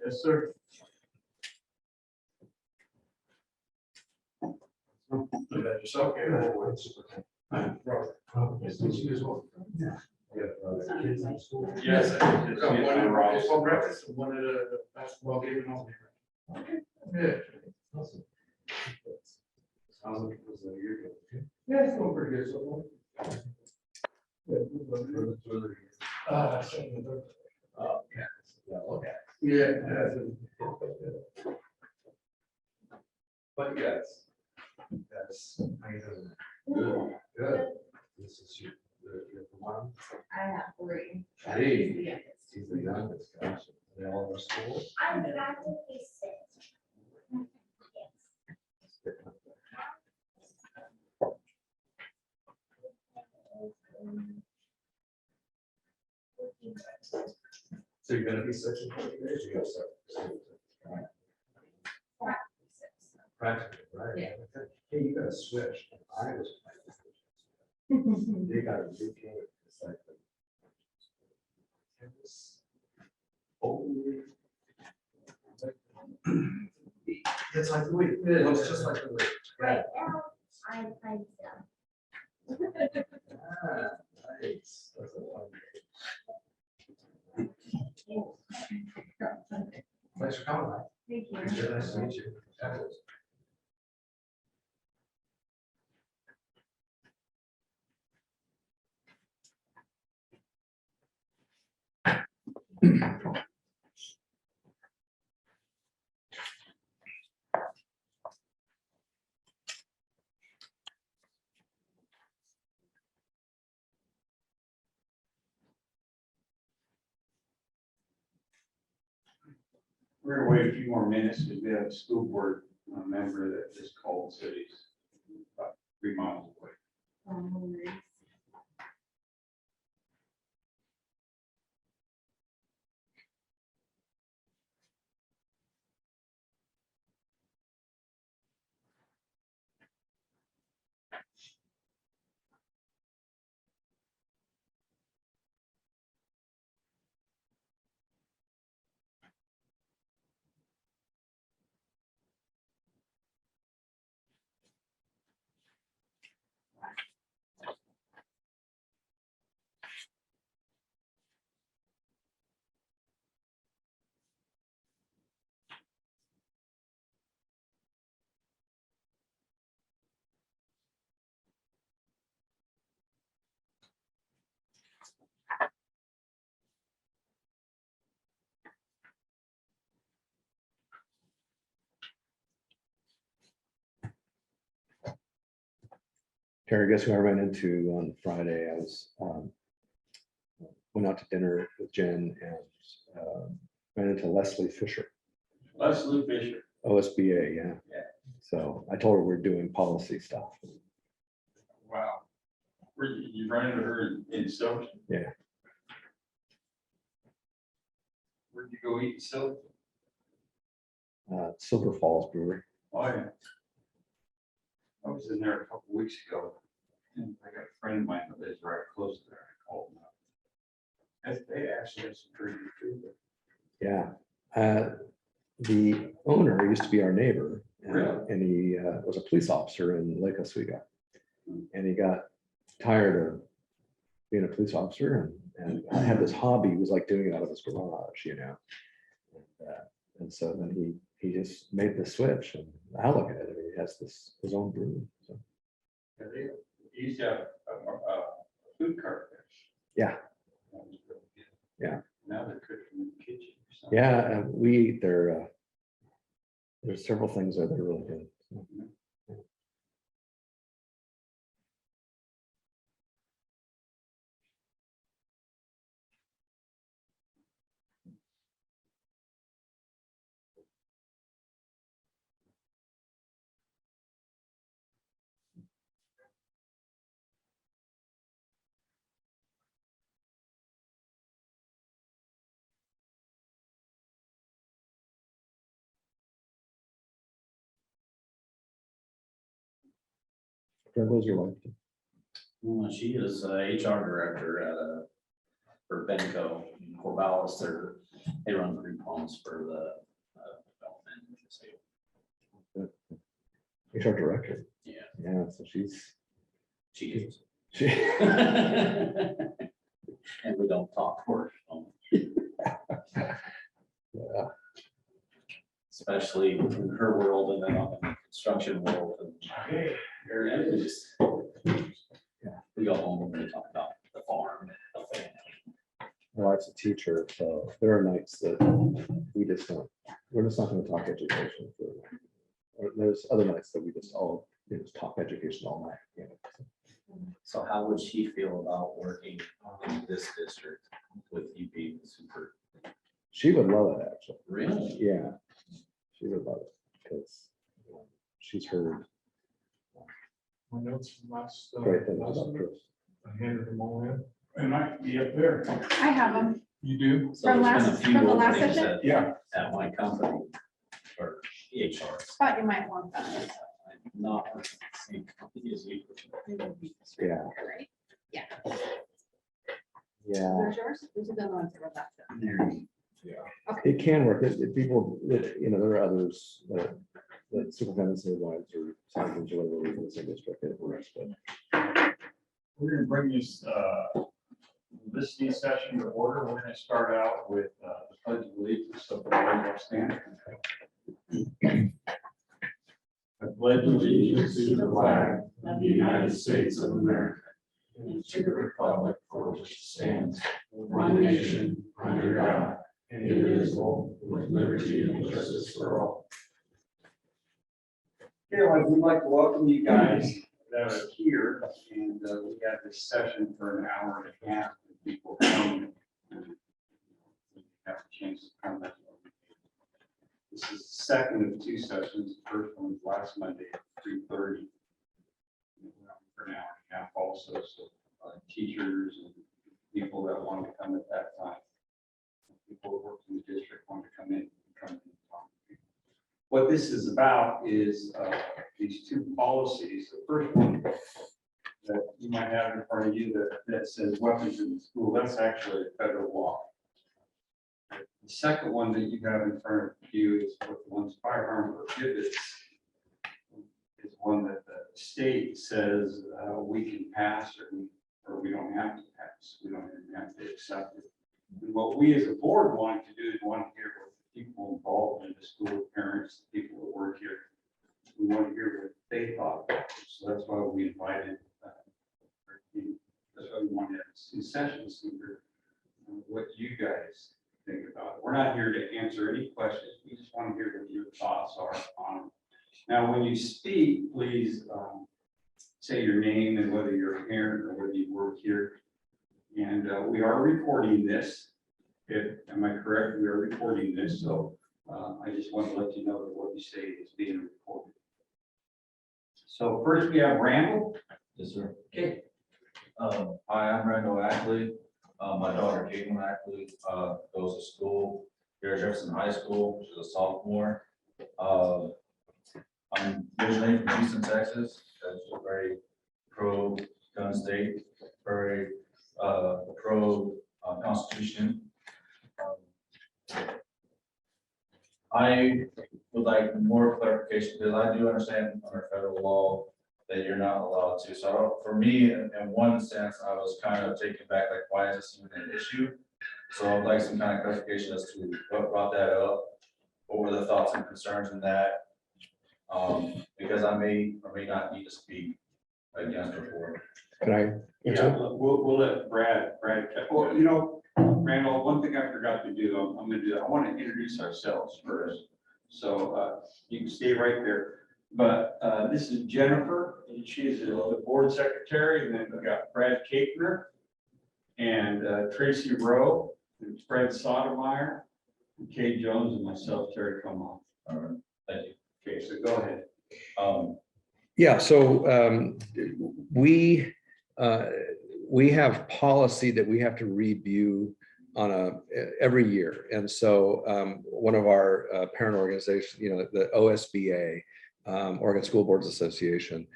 Yes, sir. Look at yourself. Nice to meet you as well. Yeah. Kids in school. Yes. I did. Got one at baseball practice and one at a basketball game and all. Yeah. Awesome. Sounds like it was a year ago. Yeah, it's going pretty good so far. Yeah. But yes. That's. Good. Good. This is your mom. I have 3. Hey. She's the youngest. She's the youngest, gosh. They all in our school. I'm practically 6. So you're gonna be such a good age, you gotta start. Practically, right? Yeah. Hey, you gotta switch. I was. They got a new game. It's like. Holy. It's like the week. It looks just like the week. Right now, I'm done. Ah, nice. That's a lot. Thanks for coming. Mike. Thank you. It's really nice to meet you. We're gonna wait a few more minutes because we have a school board member that just called cities about 3 miles away. Terry, guess who I ran into on Friday? I was, went out to dinner with Jen and ran into Leslie Fisher, Leslie Fisher. OSBA, yeah. Yeah. So I told her we're doing policy stuff. Wow. You ran into her in Silverton? Yeah. Where'd you go eat in Silverton? Silver Falls Brewery. Oh, yeah. I was in there a couple weeks ago. And I got a friend of mine that lives right close to there. I called him up. They actually have some pretty good food there. Yeah. The owner used to be our neighbor. Really? And he was a police officer in Lake Oswego. And he got tired of being a police officer and had this hobby. He was like doing it out of his garage, you know. And so then he just made the switch, and I look at it, he has his own brewery. So. Yeah, they used to have a food cart there. Yeah. That was really good. Yeah. Now they're cooking in the kitchen or something. Yeah, and we eat their, there's several things that are really good. So. What was your wife? Well, she is a HR director at a for Benco, Corvallis, they run group homes for the development. So, HR director. yeah, Yeah, so she's, she she, and we don't talk to her, yeah, especially in her world and then on the construction world. And Okay, yeah, we just, we go home and we talk about the farm. the family. my wife's a teacher, so there are nights that we just don't, we're just not gonna talk education. Or there's other nights that we just all, just talk education all night, you know. So how would she feel about working in this district with you being the super? She would love it, actually. Really? Yeah, she would love it, because she's heard my notes from last. great things last about week, Chris. I handed them all in. It might be up there. I have them. You do? So From there's been a last- few from the last openings session? at- Yeah. At my company or EHR. Thought you might want that. I'm not the same company as you. Yeah. Right? Yeah, Where's yours? These are the ones that were left. it can work. People, there are others that superintendents and wives or sergeants or whatever in the same district, it works, but We're gonna bring this listening session to order. We're gonna start out with the pledge of allegiance, so everybody will stand. I pledge allegiance to the flag of the United States of America and to the republic for which it stands, one nation, under God, indivisible, with liberty and justice for all. Okay, we'd like to welcome you guys that are here, and we have this session for an hour and a half. And people come and have a chance to comment. This is the second of two sessions. The first one was last Monday at 3:30. For an hour and a half also, so teachers and people that want to come at that time. People who work in the district want to come in and come in and talk to people. What this is about is these two policies. The first one that you might have in front of you that says weapons in the school, that's actually a federal law. The second one that you have in front of you is what the one's firearm prohibits. Is one that the state says we can pass or we don't have to pass. We don't even have to accept it. And what we as a board want to do is want to hear what the people involved in the school, parents, the people that work here. We want to hear what they thought. So that's why we invited. That's why we wanted to have two sessions to hear what you guys think about it. We're not here to answer any questions. We just want to hear what your thoughts are on it. Now, when you speak, please say your name and whether you're a parent or whether you work here. And we are recording this. Am I correct? We are recording this. So I just want to let you know that what you say is being recorded. So first we have Randall. Yes, sir. Okay. Hi, I'm Randall Ackley. My daughter Caitlin Ackley goes to school here at Jefferson High School. She's a sophomore. I'm originally from Houston, Texas. That's a very pro gun state, very pro constitution. I would like more clarification because I do understand under federal law that you're not allowed to. So for me, in one sense, I was kind of taken back, like, why is this even an issue? So I'd like some kind of clarification as to what brought that up. What were the thoughts and concerns in that? Because I may or may not need to speak against the board. can I? Yeah, we'll let Brad, well, you know, Randall, one thing I forgot to do, I'm gonna do, I want to introduce ourselves first. So you can stay right there. But this is Jennifer, and she is the board secretary, and then we've got Brad Kaepner and Tracy Rowe, and Fred Sotomayor, and Kay Jones, and myself, Terry Comeau. All right, thank you. Okay, so go ahead. Yeah, so we have policy that we have to review on every year. And so one of our parent organizations, the OSBA, Oregon School Boards Association,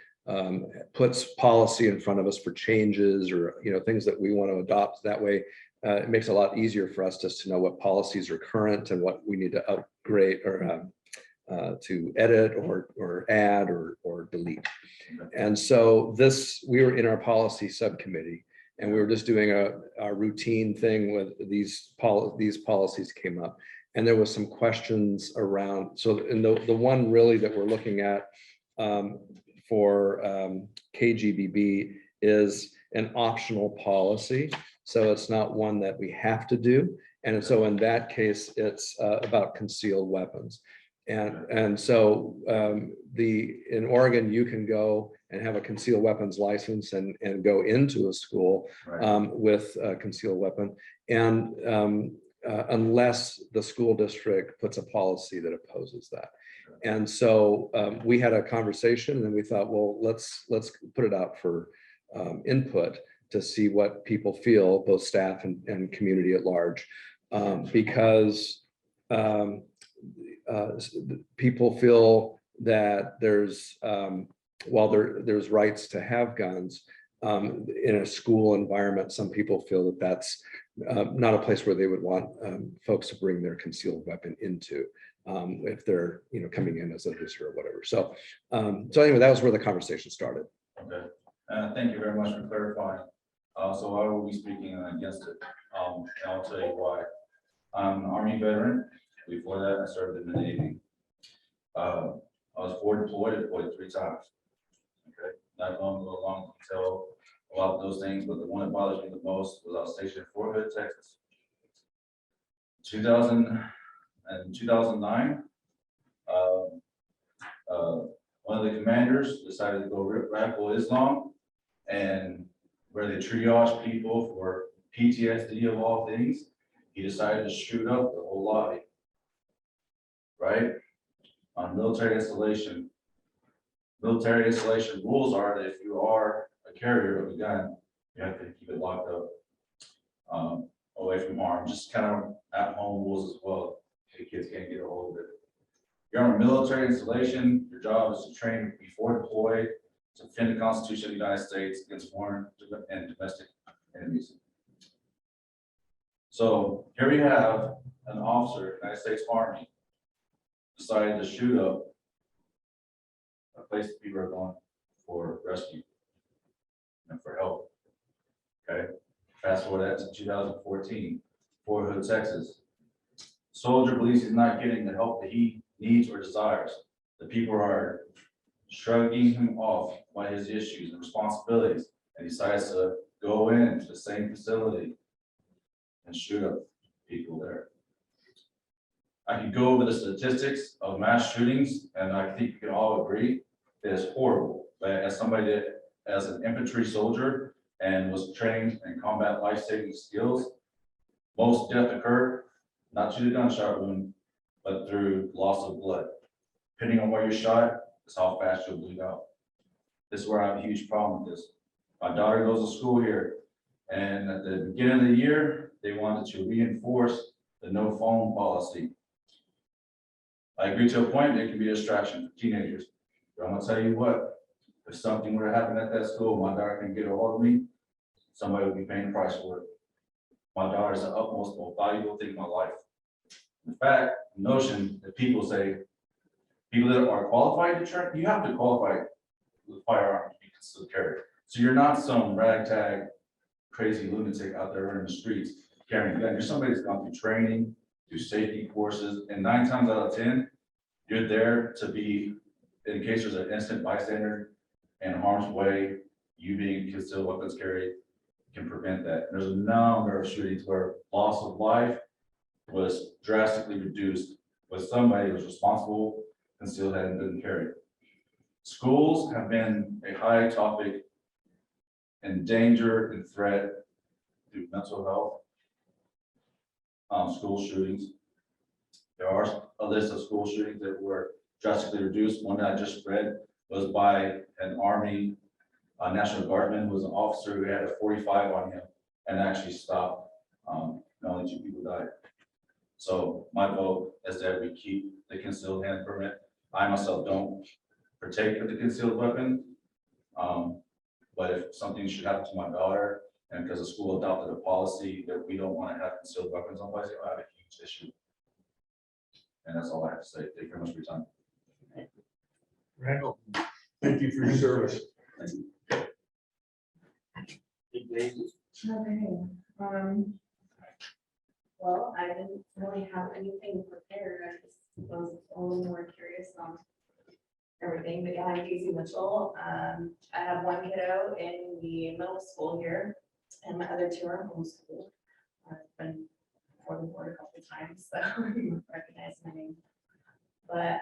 puts policy in front of us for changes or, things that we want to adopt. That way it makes it a lot easier for us just to know what policies are current and what we need to upgrade or to edit or add or delete. And so we were in our policy subcommittee, and we were just doing a routine thing with these policies came up. And there was some questions around, so and the one really that we're looking at for KGBB is an optional policy. So it's not one that we have to do. And so in that case, it's about concealed weapons. And so in Oregon, you can go and have a concealed weapons license and go into a school Right. with a concealed weapon. And unless the school district puts a policy that opposes that. And so we had a conversation and then we thought, well, let's put it out for input to see what people feel, both staff and community at large, because people feel that there's, while there's rights to have guns in a school environment, some people feel that that's not a place where they would want folks to bring their concealed weapon into if they're coming in as a visitor or whatever. So anyway, that was where the conversation started. Okay, thank you very much for clarifying. So I will be speaking against it. And I'll tell you why. I'm an Army veteran. Before that, I served in the Navy. I was forward deployed 3 times. Okay, not going to go along to tell about those things, but the one that bothers me the most was I was stationed in Fort Hood, Texas. 2009, one of the commanders decided to go radical Islam, and where they triage people for PTSD of all things, he decided to shoot up the whole lobby. Right? On military installation rules are that if you are a carrier of a gun, you have to keep it locked up away from harm, just kind of at home rules as well. The kids can't get a hold of it. You're on a military installation, your job is to train before deployed to defend the Constitution of the United States against foreign and domestic enemies. So here we have an officer, United States Army, decided to shoot up a place that people are going for rescue and for help. Okay, fast forward that to 2014, Fort Hood, Texas. Soldier believes he's not getting the help that he needs or desires. The people are shrugging him off by his issues and responsibilities, and he decides to go into the same facility and shoot up people there. I can go over the statistics of mass shootings, and I think we can all agree that it's horrible. But as somebody that, as an infantry soldier and was trained in combat life-saving skills, most death occur not through the gunshot wound, but through loss of blood. Depending on where you're shot, is how fast you'll bleed out. This is where I have a huge problem with this. My daughter goes to school here, and at the beginning of the year, they wanted to reinforce the no phone policy. I agree to a point, it can be a distraction for teenagers. But I'm gonna tell you what, if something were to happen at that school, my daughter can get a hold of me, somebody will be paying the price for it. My daughter is the utmost most valuable thing in my life. In fact, the notion that people say, people that are qualified to train, you have to qualify with firearms to be concealed carry. So you're not some ragtag, crazy lunatic out there in the streets carrying a gun. You're somebody that's gone through training, through safety courses, and 9 times out of 10, you're there to be, in case there's an instant bystander in harm's way, you being concealed weapons carry can prevent that. There's a number of shootings where loss of life was drastically reduced with somebody who was responsible and still hadn't been carried. Schools have been a high topic and danger and threat through mental health, school shootings. There are a list of school shootings that were drastically reduced. One that I just read was by an Army National Guardman who was an officer who had a .45 on him and actually stopped. Only 2 people died. So my vote is that we keep the concealed hand permit. I myself don't partake of the concealed weapon. But if something should happen to my daughter And because the school adopted a policy that we don't want to have concealed weapons on place, I have a huge issue. And that's all I have to say. Thank you very much for your time. Randall, thank you for your service. Okay, well, I didn't really have anything prepared, I just was only more curious on everything, but yeah, I'm Casey Mitchell. I have one kiddo in the middle school here, and my other two are homeschooled. I've been before the board a couple of times, so you recognize my name. But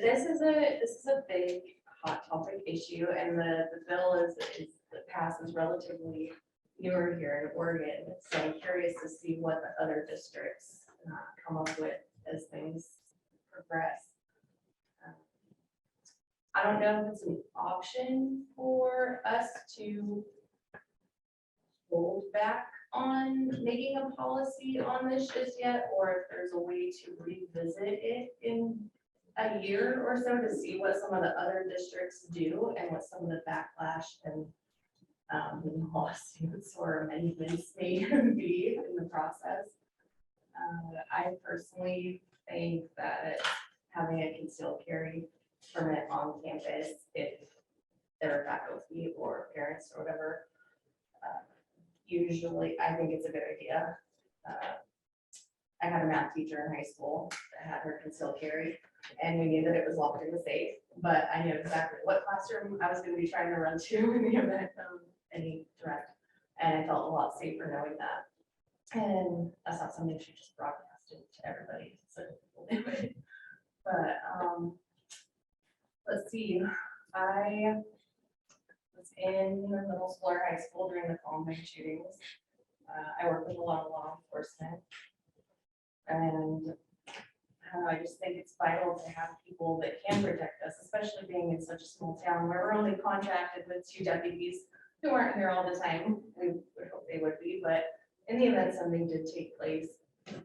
this is a big hot topic issue, and the bill is passes relatively newer here in Oregon. So I'm curious to see what the other districts come up with as things progress. I don't know if it's an option for us to hold back on making a policy on this just yet, or if there's a way to revisit it in a year or so to see what some of the other districts do and what some of the backlash and lawsuits or amendments may be in the process. I personally think that having a concealed carry permit on campus, if they're faculty or parents or whatever, usually I think it's a good idea. I had a math teacher in high school that had her concealed carry, and we knew that it was locked in the safe, but I knew exactly what classroom I was going to be trying to run to in the event of any threat, and I felt a lot safer knowing that. And that's not something she just broadcasted to everybody, so people knew it. But let's see, I was in middle school or high school during the Columbine shootings. I work with a lot of law enforcement, and I just think it's vital to have people that can protect us, especially being in such a small town where we're only contracted with 2 deputies who aren't here all the time. We would hope they would be, but in the event something did take place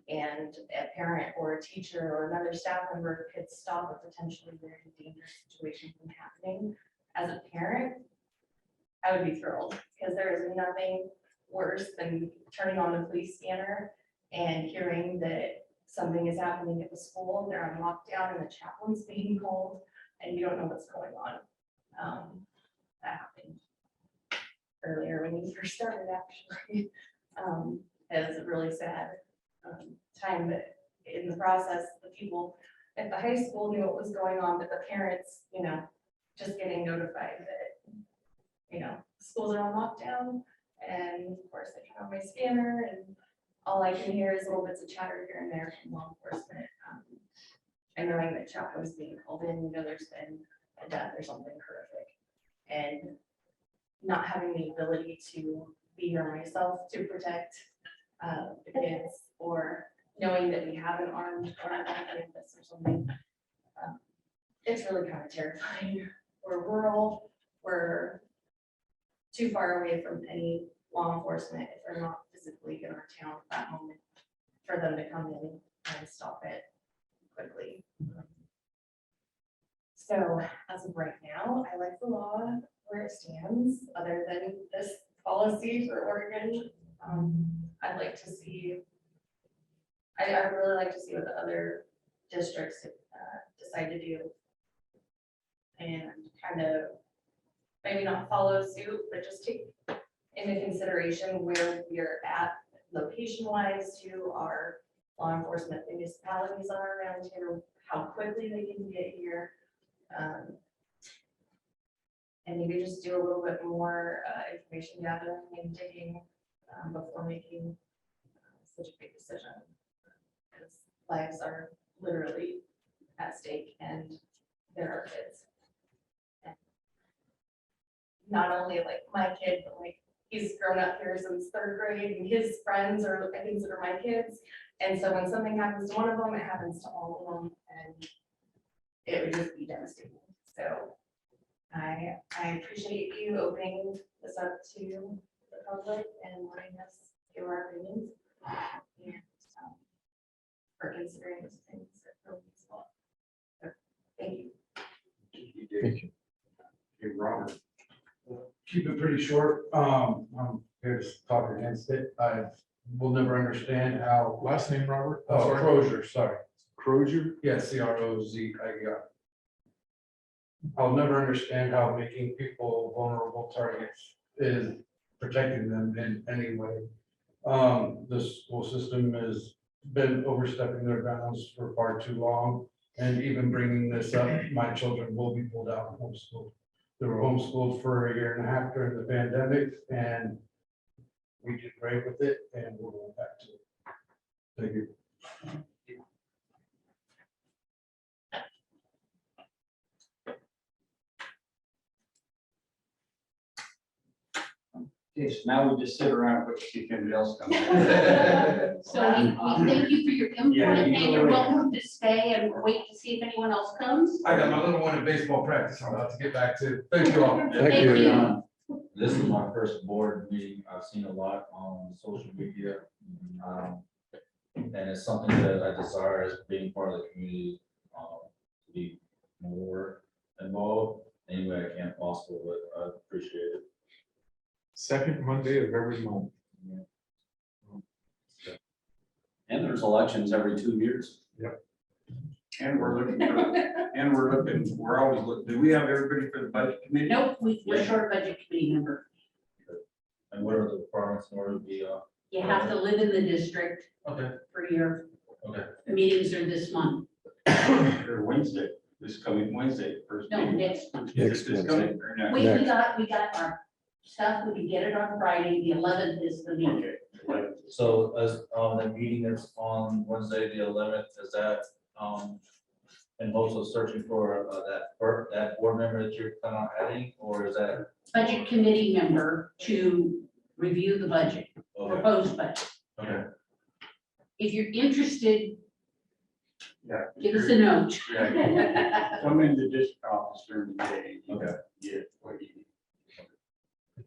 and a parent or a teacher or another staff member could stop a potentially very dangerous situation from happening, as a parent, I would be thrilled, because there is nothing worse than turning on the police scanner and hearing that something is happening at the school, they're on lockdown and the chaplain's being called and you don't know what's going on. That happened earlier when we first started, actually. It was a really sad time, but in the process, the people at the high school knew what was going on, but the parents, just getting notified that, schools are on lockdown, and of course I turn on my scanner and all I can hear is little bits of chatter here and there from law enforcement. And knowing that chaplain was being called in, there's been a death or something horrific, and not having the ability to be here myself to protect the kids, or knowing that we have an armed guard on campus or something. It's really kind of terrifying. We're rural, we're too far away from any law enforcement if they're not physically in our town at that moment, for them to come in and stop it quickly. So as of right now, I like the law where it stands, other than this policy for Oregon. I'd like to see, I really like to see what the other districts decide to do, and kind of maybe not follow suit, but just take into consideration where we're at location wise, who our law enforcement municipalities are around here, how quickly they can get here. And maybe just do a little bit more information gathering and digging before making such a big decision. Because lives are literally at stake, and there are kids. And not only like my kid, but like he's grown up here since 3rd grade, and his friends are, I consider my kids. And so when something happens to one of them, it happens to all of them, and it would just be devastating. So I appreciate you opening this up to the public and letting us give our opinions, and for considering those things that are useful. So, thank you. Thank you. Hey, Robert, keep it pretty short. I'm here to talk against it. I will never understand how, Last name, Robert? oh, Crozier, sorry. Crozier? Yeah, CROZIER. I'll never understand how making people vulnerable targets is protecting them in any way. The school system has been overstepping their bounds for far too long. And even bringing this up, my children will be pulled out of homeschool. They were homeschooled for 1.5 years during the pandemic, and we did great with it, and we're going back to it. Thank you. Okay, so now we just sit around, but see if anybody else comes. So we thank you for your input, Yeah, you and go you're ahead. welcome to stay and wait to see if anyone else comes. I got my little one in baseball practice I'm about to get back to. Thank you all. Thank you. This is my first board meeting. I've seen a lot on social media. And it's something that I desire as being part of the community, to be more involved any way I can possible, but I appreciate it. Second Monday of every month. And there's elections every 2 years. And we're always looking, do we have everybody for the budget committee? Nope, we're short budget committee member. And what are the requirements in order to be, You have to live in the district okay, for your, okay. the meetings are this month. Or Wednesday, this coming Wednesday, first No, meeting. next, Is it Next this coming or next? we got our stuff, we can get it on Friday, the 11th is the meeting. Okay. So as, the meeting that's on Wednesday, the 11th, is that, and also searching for, that board member that you're planning on adding, or is that? Budget committee member to review the budget, Okay, proposed budget. okay. If you're interested, Yeah. give us a note. Yeah, come into this office during the day. Okay. Yeah, what you need.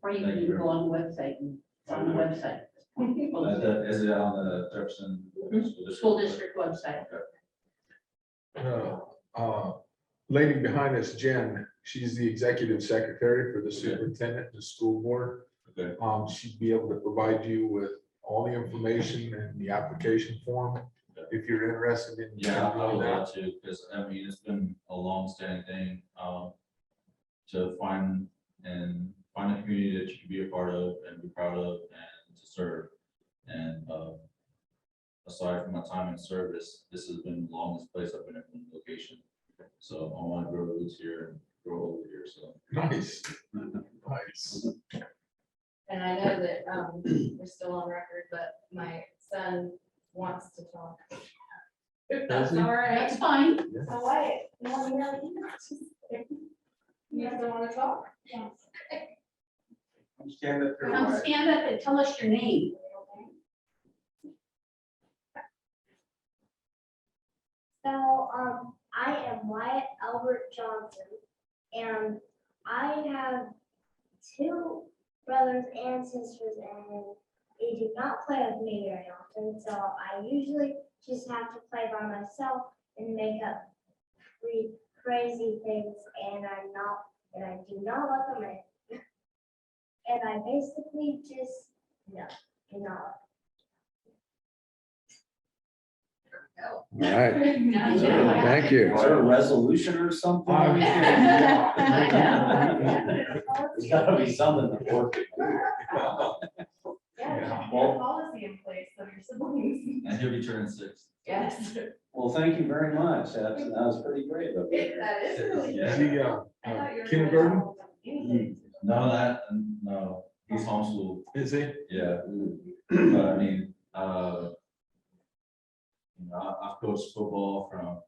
Or you can go on the website and, on the website. Is it on the Jefferson? School district website. Lady behind us, Jen, she's the executive secretary for the superintendent and the school board. Okay. She'd be able to provide you with all the information and the application form if you're interested in. Yeah, I would doing that. love to, because I mean, it's been a long-standing thing, to find a community that you can be a part of and be proud of and to serve. And, aside from my time in service, this has been the longest place I've been at one location. So I want to grow roots here and grow over here, so. Nice. Nice. And I know that, we're still on record, but my son wants to talk. If that's all right. That's fine. So why? No, you guys don't want to talk? Yes. Come stand up there. Come Wyatt. stand up and tell us your name. So, I am Wyatt Albert Johnson, and I have 2 brothers and sisters, and they do not play with me very often, so I usually just have to play by myself and make up crazy things, and I do not let them in. And I basically just, no, do not. All right, Nice. thank you. Is there a resolution or something? Yeah. There's gotta be something to work. Yeah, Well- policy in place of your siblings. And he'll be turning 6. Yes. Well, thank you very much. That was pretty great of you. That is really. Yeah. Is he, I thought you were kindergarten? gonna- No, he's homeschooled, Is he? yeah. But I mean, I've coached football from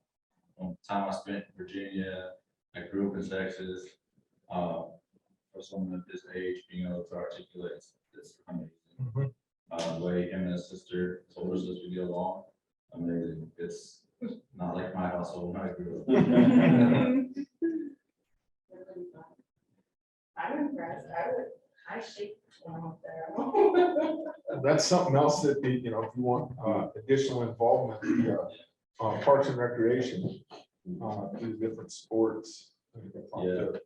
the time I spent in Virginia. I grew up in Texas. For someone of his age, being able to articulate, it's amazing. Mhm. The way him and his older sister get along, amazing. It's not like my household when I grew up. I'm impressed. I shake one up there. That's something else that, if you want additional involvement, the Parks and Recreation, do different sports.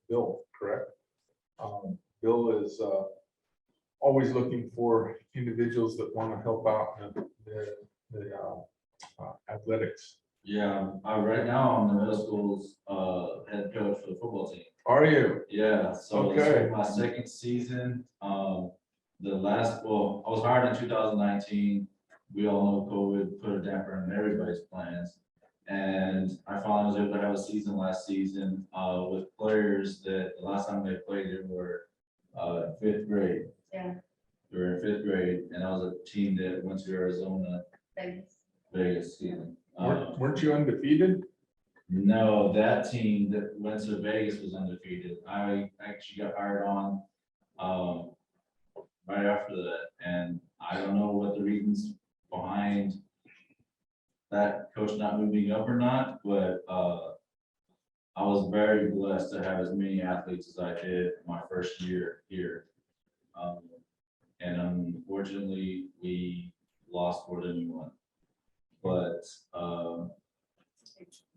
Bill, correct? Bill is always looking for individuals that want to help out in the athletics. Yeah, right now I'm the middle school's head coach for the football team. Are you? Yeah, so this Okay. is my second season. The last, well, I was hired in 2019. We all know COVID put a damper on everybody's plans. And I finally was able to have a season last season with players that the last time they played, they were fifth grade. Yeah. We were in fifth grade, and I was a team that went to Arizona, Vegas. Vegas, excuse me. Weren't you undefeated? No, that team that went to Vegas was undefeated. I actually got hired on right after that, and I don't know what the reasons behind that coach not moving up or not, but I was very blessed to have as many athletes as I did my first year here. And unfortunately, we lost more than we won. But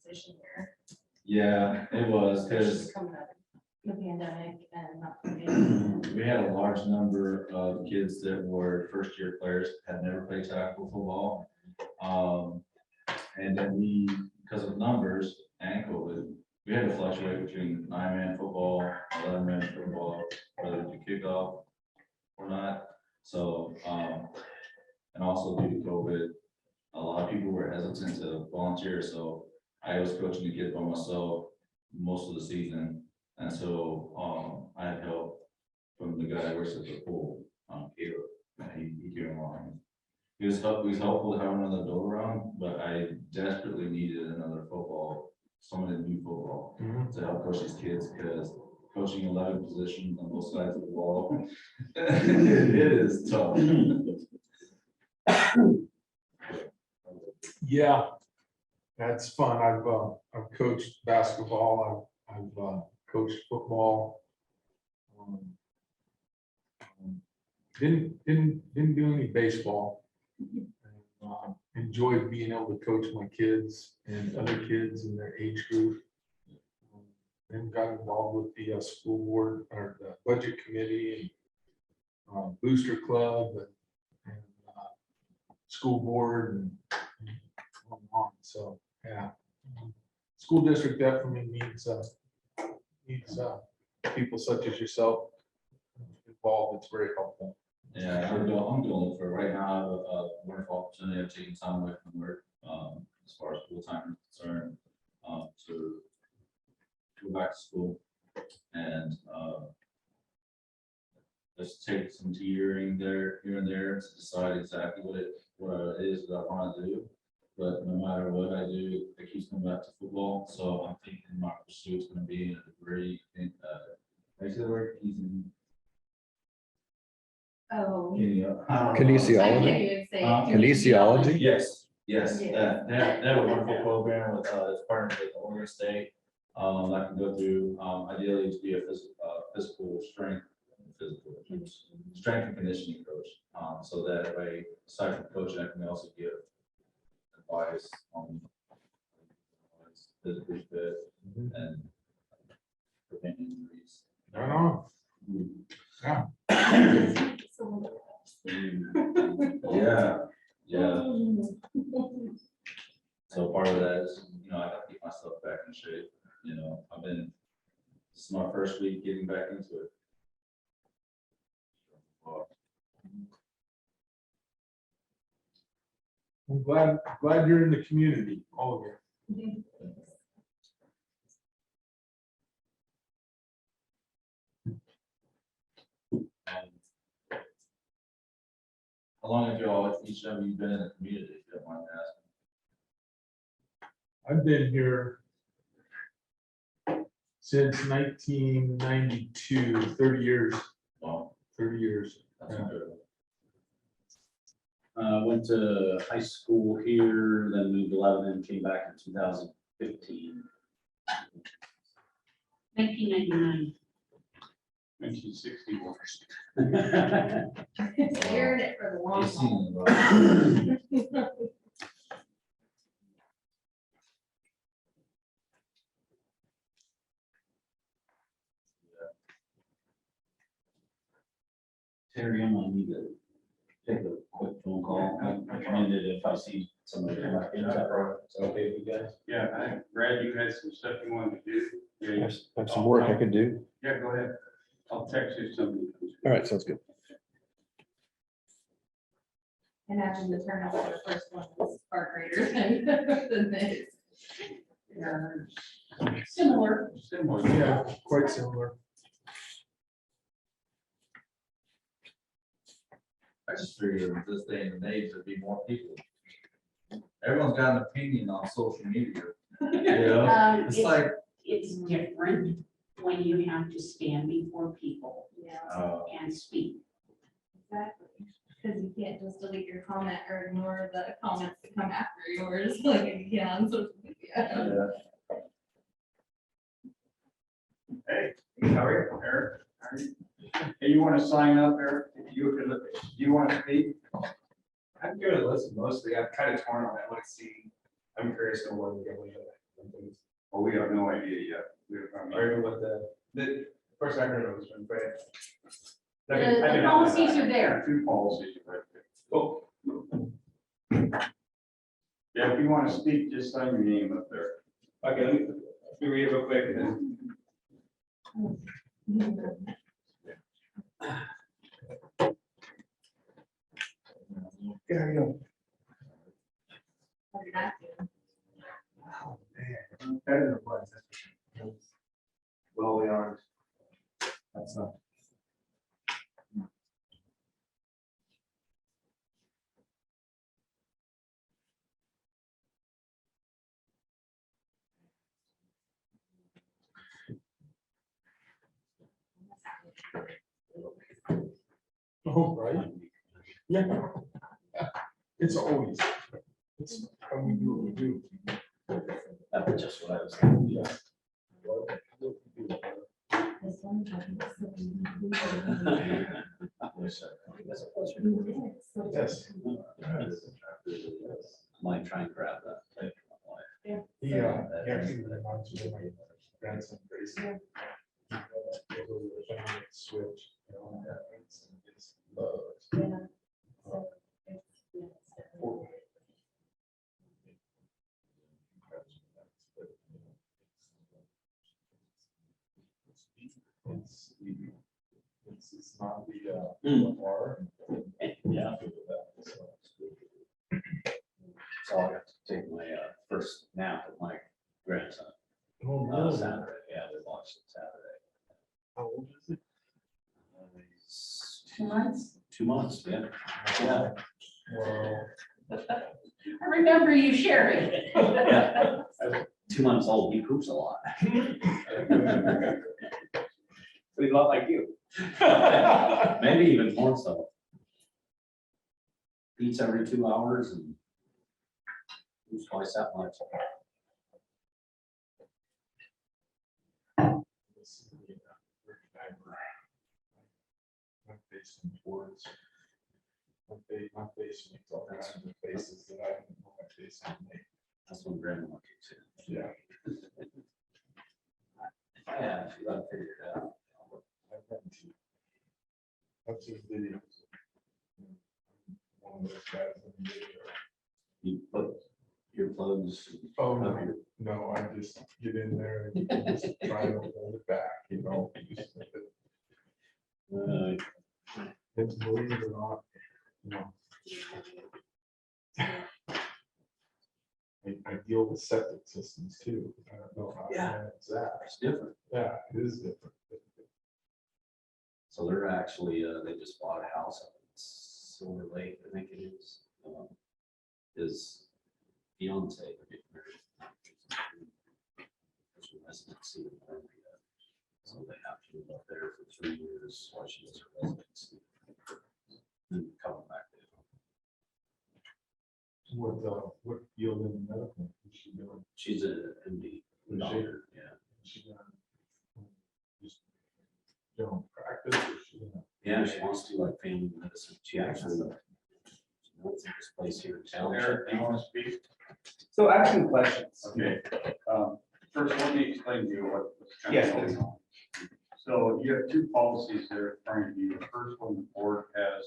Position here. yeah, it was because Coming out of the pandemic and not playing. we had a large number of kids that were first year players, had never played tackle football. And then we, because of numbers and COVID, we had to fluctuate between 9-man football, 11-man football, whether to kick off or not. So, and also due to COVID, a lot of people were hesitant to volunteer. So I was coaching the kids by myself most of the season. And so I had help from the guy who works at the pool, Caleb, and he came along. He was helpful to have another go around, but I desperately needed another football, someone in new football to help coach these kids, because coaching 11 positions on both sides of the ball, it is tough. Yeah, that's fun. I've coached basketball. I've coached football. Didn't do any baseball. Enjoyed being able to coach my kids and other kids in their age group. Then got involved with the school board or the budget committee and booster club and school board and on. So yeah, school district definitely needs people such as yourself involved. It's very helpful. Yeah, I'm doing it for right now. I have a wonderful opportunity of taking time away from work, as far as full time is concerned, to go back to school and just take some teetering there, here and there, to decide exactly what it is that I want to do. But no matter what I do, it keeps coming back to football. So I'm thinking my pursuit is going to be in a degree in Oh. Kinesiology? Kinesiology? Yes, yes, Yeah. they have a wonderful program with, it's partnered with Oregon State. I can go through, ideally to be a physical strength and conditioning coach. So that way, aside from coaching, I can also give advice on physically fit and preventing injuries. Right on. Yeah. Yeah. So part of that is, I gotta keep myself back in shape. This is my first week getting back into it. I'm glad you're in the community, all of you. How long have each of you been in the community, if you don't mind asking? I've been here since 1992, 30 years. Well, 30 years. that's Yeah. good. Went to high school here, then moved to Lebanon, came back in 2015. 1999. 1961. Aired it for the long You've haul. seen it, Terry, I'm gonna need to take a quick phone call. I'm recommended if I see somebody come back in. Is that okay with you guys? Yeah, I think Brad, you had some stuff you wanted to do. Yeah, you- Have some work I could do. yeah, go ahead. I'll text you something. All right, sounds good. Imagine the turnout for the first one was far greater than this. They're similar. Similar. Yeah, quite similar. I just figured this day and age, there'd be more people. Everyone's got an opinion on social media. You know, it's like, It's different when you have to stand before people Yeah, and speak. exactly. Because you can't just delete your comment or ignore the comments that come after yours, like you can on social media. Hey, how are you, Eric? How are you? Hey, you want to sign up, Eric? If you could, do you want to speak? I'm good to listen mostly. I'm kind of torn on it. I want to see. I'm curious to what we're going to. Well, we have no idea yet. We have, I don't know what the first I heard of was from Brad. The policies are there. Two policies right there. Oh, Yeah, if you want to speak, just sign your name up there. okay, let me read it real quick then. Yeah, I know. What did I do? Oh, man. Better than it was. That's for sure. Well, we aren't. That's not. Oh, right? Yeah. It's always. It's how we do what we do. That's just what I was thinking. Yeah. This one, I think Yes. Might try and grab that. tape from my wife. He actually reminds me of my grandson Grayson. Switch. You know, it's loves. Yeah. So it's- It's not the R. Yeah. So I got to take my first nap with my grandson. Oh, Saturday, yeah, we watched it Saturday. How old is it? He's 2 months. 2 months, yeah. Yeah. Well, I remember you sharing. Yeah. 2 months old, he poops a lot. but he's a lot like you. Maybe even more so. Eats every 2 hours and poops twice that much. I'm facing towards. My face makes all kinds of faces that I don't know my face can make. That's when grandma kicks in. Yeah. Yeah, she got to figure it out. I've gotten to. I've seen videos. One of those guys in the video. You put earplugs. Oh, up no, your- no, I just get in there and just try to hold it back, you know. Just let it- And believe it or not, you know. I deal with septic systems too. I don't know how Yeah. it's that. It's different. Yeah, it is different. So they're actually, they just bought a house up in Silver Lake, I think it is. His fiance, they're getting married. There's a residency in Columbia. So they have to live up there for 3 years while she does her residency. Then come back there. What field in medical is she doing? She's a MD doctor, yeah. Is she gonna just general practice or is she gonna? Yeah, she wants to do like family medicine. She actually wants this place here in town. Eric, do you want to speak? So I have some questions. Okay. First, let me explain to you what's kind Yes, of going please. on. So you have two policies that are trying to be, the first one the board has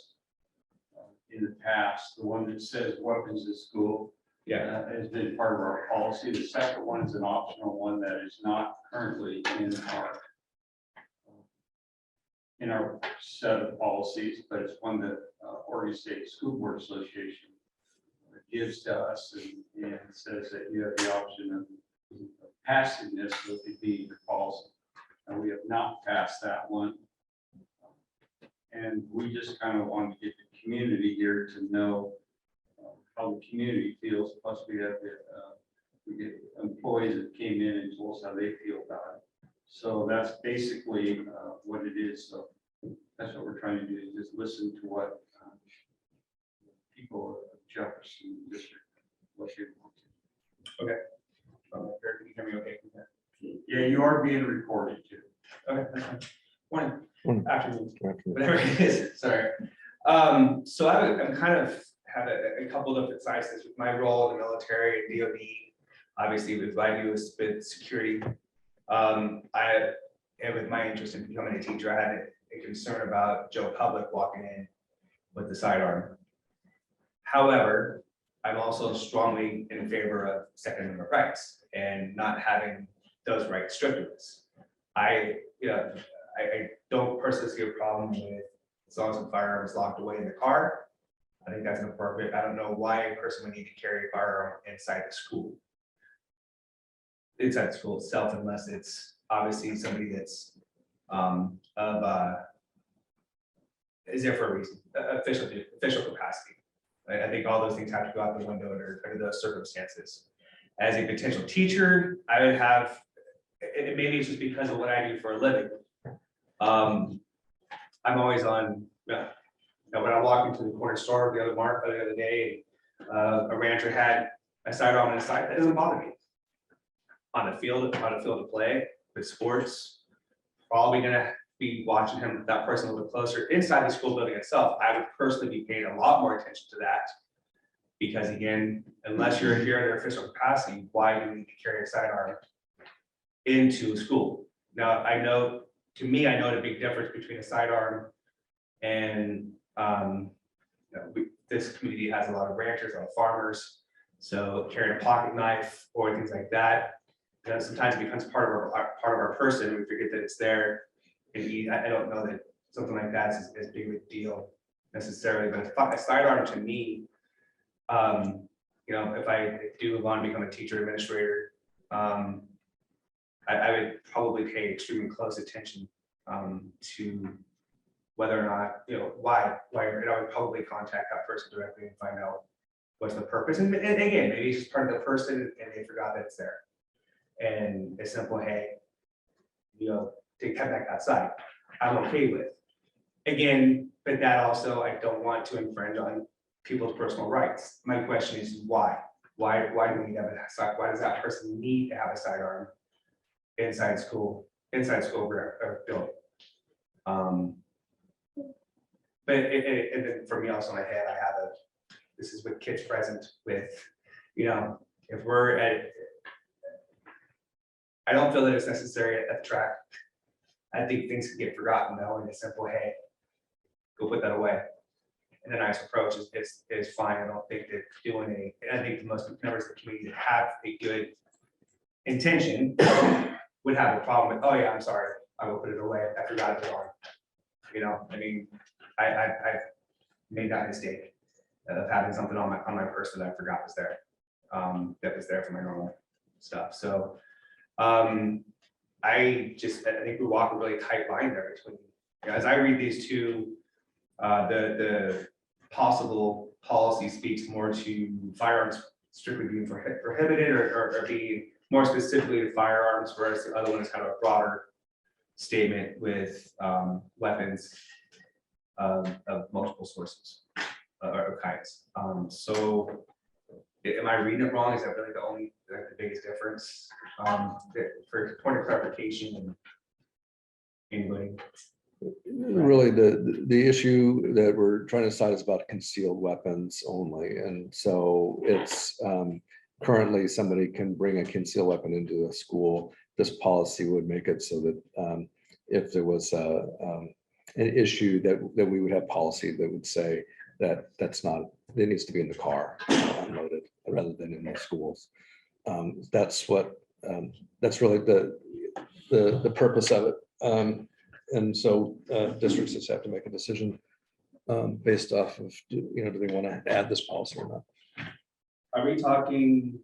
in the past, the one that says weapons at school. Has been part of our policy. The second one is an optional one that is not currently in our set of policies, but it's one that Oregon State School Board Association gives to us and says that you have the option of passing this with it being your policy. And we have not passed that one. And we just kind of want to get the community here to know how the community feels. Plus we have we get employees that came in and told us how they feel about it. So that's basically what it is. So that's what we're trying to do, is just listen to what people of Jefferson District, what they want to. Okay. Can you hear me okay? Yeah, you are being recorded too. Okay, that's fine. Morning, Morning. afternoon, Afternoon. whatever it is, sorry. So I'm kind of have a couple of different sides to this with my role in the military and DoD. Obviously, with what I do with security. And with my interest in becoming a teacher, I had a concern about Joe Public walking in with the sidearm. However, I'm also strongly in favor of Second Amendment rights and not having those rights stripped of us. I don't personally see a problem with, as long as the firearm is locked away in the car. I think that's inappropriate. I don't know why a person would need to carry a firearm inside the school. Inside the school itself, unless it's obviously somebody that's is there for a reason, official capacity. I think all those things have to go out the window under those circumstances. As a potential teacher, I would have, and maybe it's just because of what I do for a living. I'm always on, when I walk into the corner store the other day, a rancher had a sidearm on his side, that doesn't bother me. On the field of play with sports, probably gonna be watching him, that person a little bit closer. Inside the school building itself, I would personally be paying a lot more attention to that. Because again, unless you're here in their official capacity, why do you need to carry a sidearm into a school? Now, I know the big difference between a sidearm and this community has a lot of ranchers, a lot of farmers. So carrying a pocket knife or things like that, sometimes it becomes part of our person. We forget that it's there. And I don't know that something like that is as big of a deal necessarily, but a sidearm to me, if I do want to become a teacher administrator, I would probably pay extremely close attention to whether or not, why, and I would probably contact that person directly and find out what's the purpose. And again, maybe it's just part of the person and they forgot that it's there. And a simple, hey, to come back outside, I'm okay with. Again, but that also, I don't want to infringe on people's personal rights. My question is why? Why do we have a side? Why does that person need to have a sidearm inside school building? But and then for me also in my head, I have this is with kids present with, if we're at, I don't feel that it's necessary at the track. I think things can get forgotten though, in a simple, hey, go put that away. And a nice approach is fine. I don't think that I think most members of the community that have a good intention would have a problem with, oh yeah, I'm sorry, I will put it away. I forgot it was on. I made that mistake of having something on my person that I forgot was there. That was there for my normal stuff. So I think we walk a really tight line there between, as I read these two, the possible policy speaks more to firearms strictly being prohibited or being more specifically to firearms, whereas the other one is kind of a broader statement with weapons of multiple sources or kinds. So am I reading it wrong? Is that really the biggest difference? For point of clarification, and anybody? Really, the issue that we're trying to decide is about concealed weapons only. And so it's currently somebody can bring a concealed weapon into a school. This policy would make it so that if there was an issue that we would have policy that would say that that's not, it needs to be in the car unloaded rather than in the schools. That's what, that's really the purpose of it. And so districts just have to make a decision based off of, do they want to add this policy or not? Are we talking,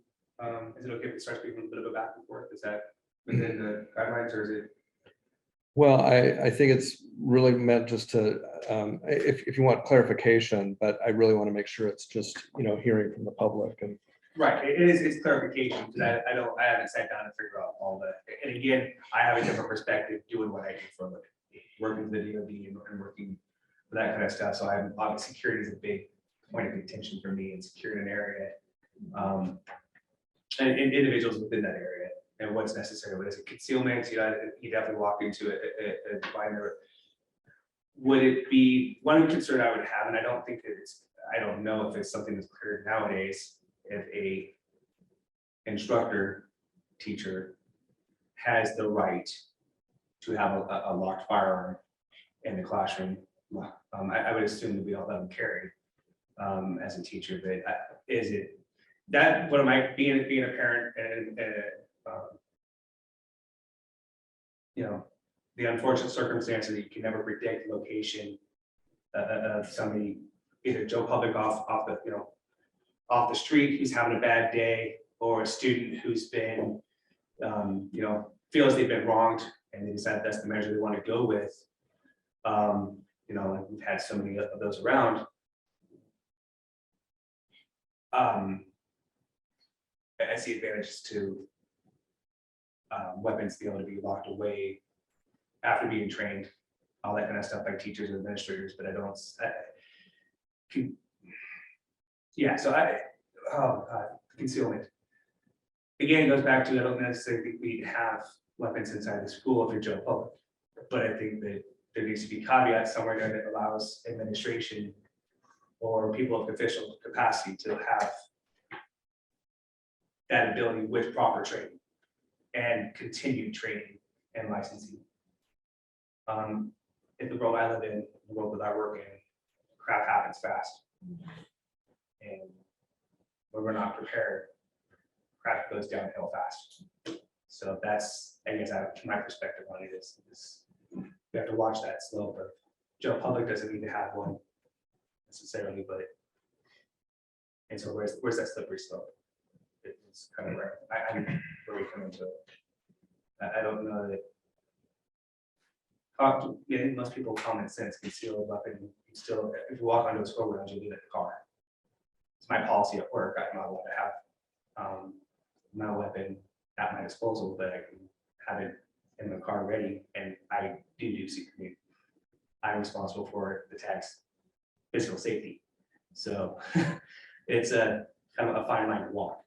is it okay if we start speaking a little bit of a back and forth? Is that within the guidelines or is it? Well, I think it's really meant just to, if you want clarification, but I really want to make sure it's just, hearing from the public and. Right, it's clarification, because I haven't sat down and figured out all that. And again, I have a different perspective doing what I do for a living, working with the DoD and working with that kind of stuff. So I'm, obviously security is a big point of contention for me and securing an area. And individuals within that area and what's necessary. What is it, concealment? You definitely walk into a binder. Would it be, one concern I would have, and I don't think that I don't know if it's something that's clear nowadays, if a instructor, teacher has the right to have a locked firearm in the classroom. I would assume that we don't let them carry as a teacher, but is it that, what am I, being a parent and the unfortunate circumstances that you can never predict the location of somebody, either Joe Public off the street who's having a bad day, or a student who's been, feels they've been wronged and they decide that's the measure they want to go with. We've had so many of those around. I see advantages to weapons being able to be locked away after being trained, all that kind of stuff by teachers and administrators, but I don't. Concealment. Again, it goes back to, I don't necessarily think we have weapons inside the school if you're Joe Public, but I think that there needs to be caveats somewhere there that allows administration or people of official capacity to have that ability with proper training and continued training and licensing. In the world I live in, the world that I work in, crap happens fast. And when we're not prepared, crap goes downhill fast. So that's, I guess, my perspective on it is we have to watch that slope of Joe Public doesn't need to have one necessarily, but and so where's that slippery slope? It's kind of where where we come into it. I don't know that. Most people common sense conceal a weapon. Still, if you walk onto a school grounds, you leave it in the car. It's my policy at work. I'm not allowed to have my weapon at my disposal, but I can have it in the car ready. And I do security. I'm responsible for the tag's physical safety. So it's a kind of a fine line to walk.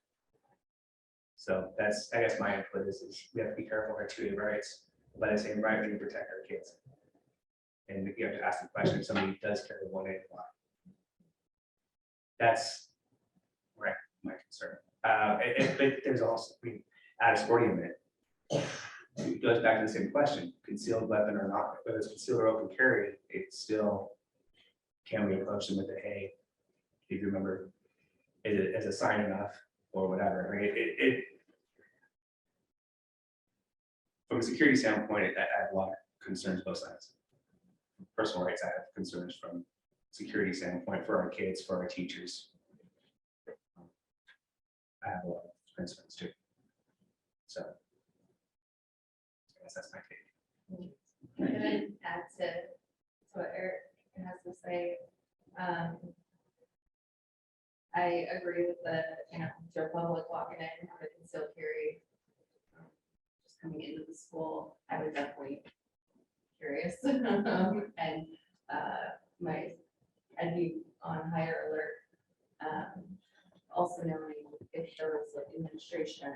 So that's, I guess, my input is we have to be careful of our two rights, but at the same right, we can protect our kids. And you have to ask the question if somebody does carry one in, why? That's right, my concern. But there's also, we add a sporting event. It goes back to the same question: concealed weapon or not, whether it's concealed or open carry, it's still, can we approach them with a, hey, if you remember, is it as a sign enough or whatever? I mean, from a security standpoint, I have a lot of concerns both sides. Personal rights, I have concerns from security standpoint for our kids, for our teachers. I have a lot of concerns too. So I guess that's my take. And then add to what Eric has to say. I agree with the, Joe Public walking in, having concealed carry. Just coming into the school, I would definitely be curious. And I'd be on higher alert. Also knowing if there was like administration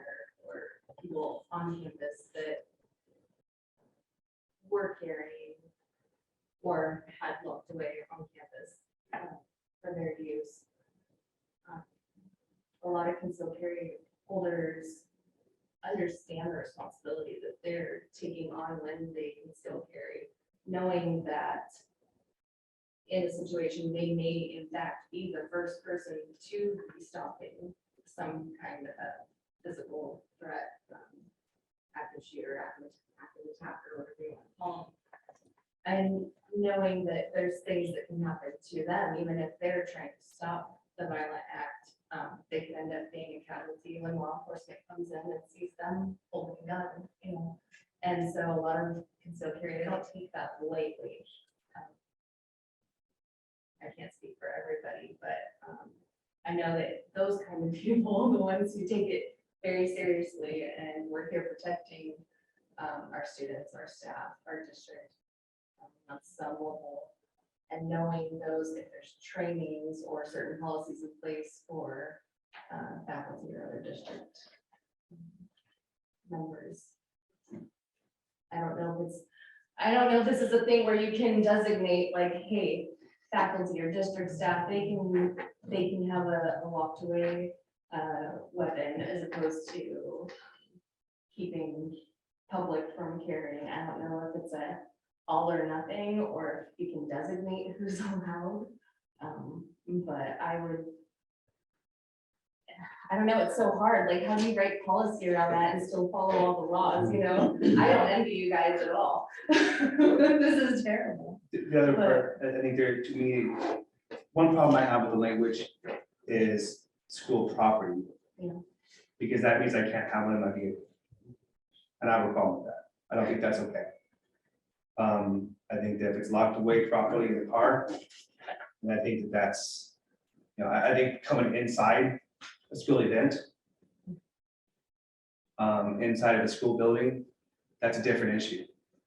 or people on campus that were carrying or had locked away on campus for their use. A lot of concealed carry holders understand the responsibility that they're taking on when they conceal carry, knowing that in a situation, they may in fact be the first person to be stopping some kind of physical threat, active shooter, active attacker, whatever you want to call them. And knowing that there's things that can happen to them, even if they're trying to stop the violent act, they could end up being a casualty when law enforcement comes in and sees them holding a gun, you know. And so a lot of concealed carry, they don't take that lightly. I can't speak for everybody, but I know that those kind of people, the ones who take it very seriously, and we're here protecting our students, our staff, our district on some level. And knowing those, if there's trainings or certain policies in place for faculty or other district members. I don't know if this is a thing where you can designate like, hey, faculty or district staff, they can have a locked away weapon as opposed to keeping public from carrying. I don't know if it's a all or nothing, or if you can designate who's allowed. But I don't know, it's so hard. Like, how do you write policy around that and still follow all the laws, you know? I don't envy you guys at all. This is terrible. The other part, I think there, to me, one problem I have with the language is school property. Yeah. Because that means I can't have one in my vehicle. And I have a problem with that. I don't think that's okay. I think that if it's locked away properly in the car, and I think that that's, you know, I think coming inside a school event, inside of a school building, that's a different issue.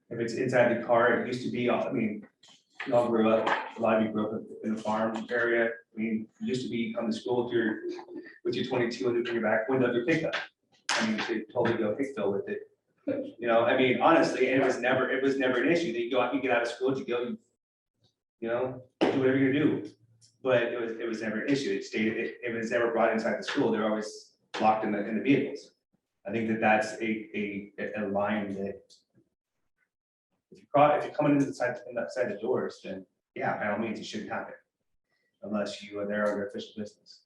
If it's inside the car, it used to be, I mean, you all grew up, a lot of you grew up in the farm area. I mean, it used to be you come to school with your 22 in your back window of your pickup. I mean, you could totally go Hicksville with it. You know, I mean, honestly, and it was never an issue. That you go out, you get out of school, you go, you know, do whatever you do. But it was never an issue. It was never brought inside the school. They're always locked in the vehicles. I think that that's a line that if you're coming inside the doors, then yeah, by all means, it shouldn't happen unless you are there on your official business.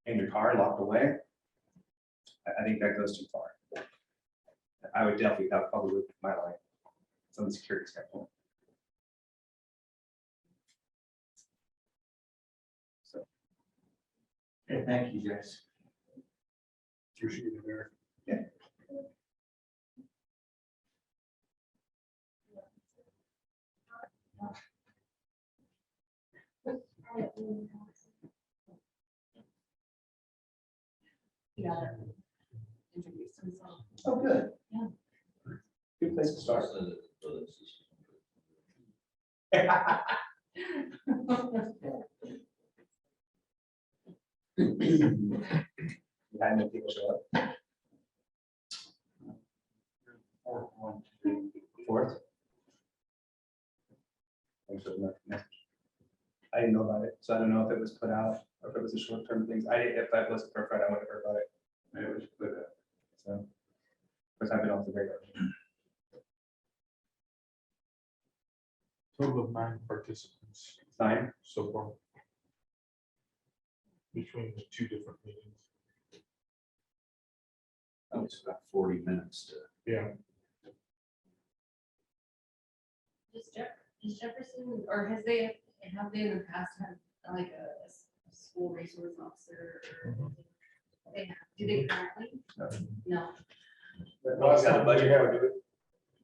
In your car, locked away, I think that goes too far. I would definitely, that probably would be my line from the security standpoint. So. Okay, thank you, guys. Appreciate it, Eric. Yeah. Yeah. Introduce himself. Oh, good. Yeah. Good place to start. I know people show up. Fourth. Thanks for the message. I didn't know about it, so I don't know if it was put out or if it was a short-term thing. If that wasn't perfect, I would have heard about it. It was good. So. First I've been off the radar. Total of 9 participants 9. so far. Between the 2 different meetings. That was about 40 minutes to. Yeah. Does Jefferson, or have they in the past had like a school resource officer? Do they currently? No. Last time budget for it, do it.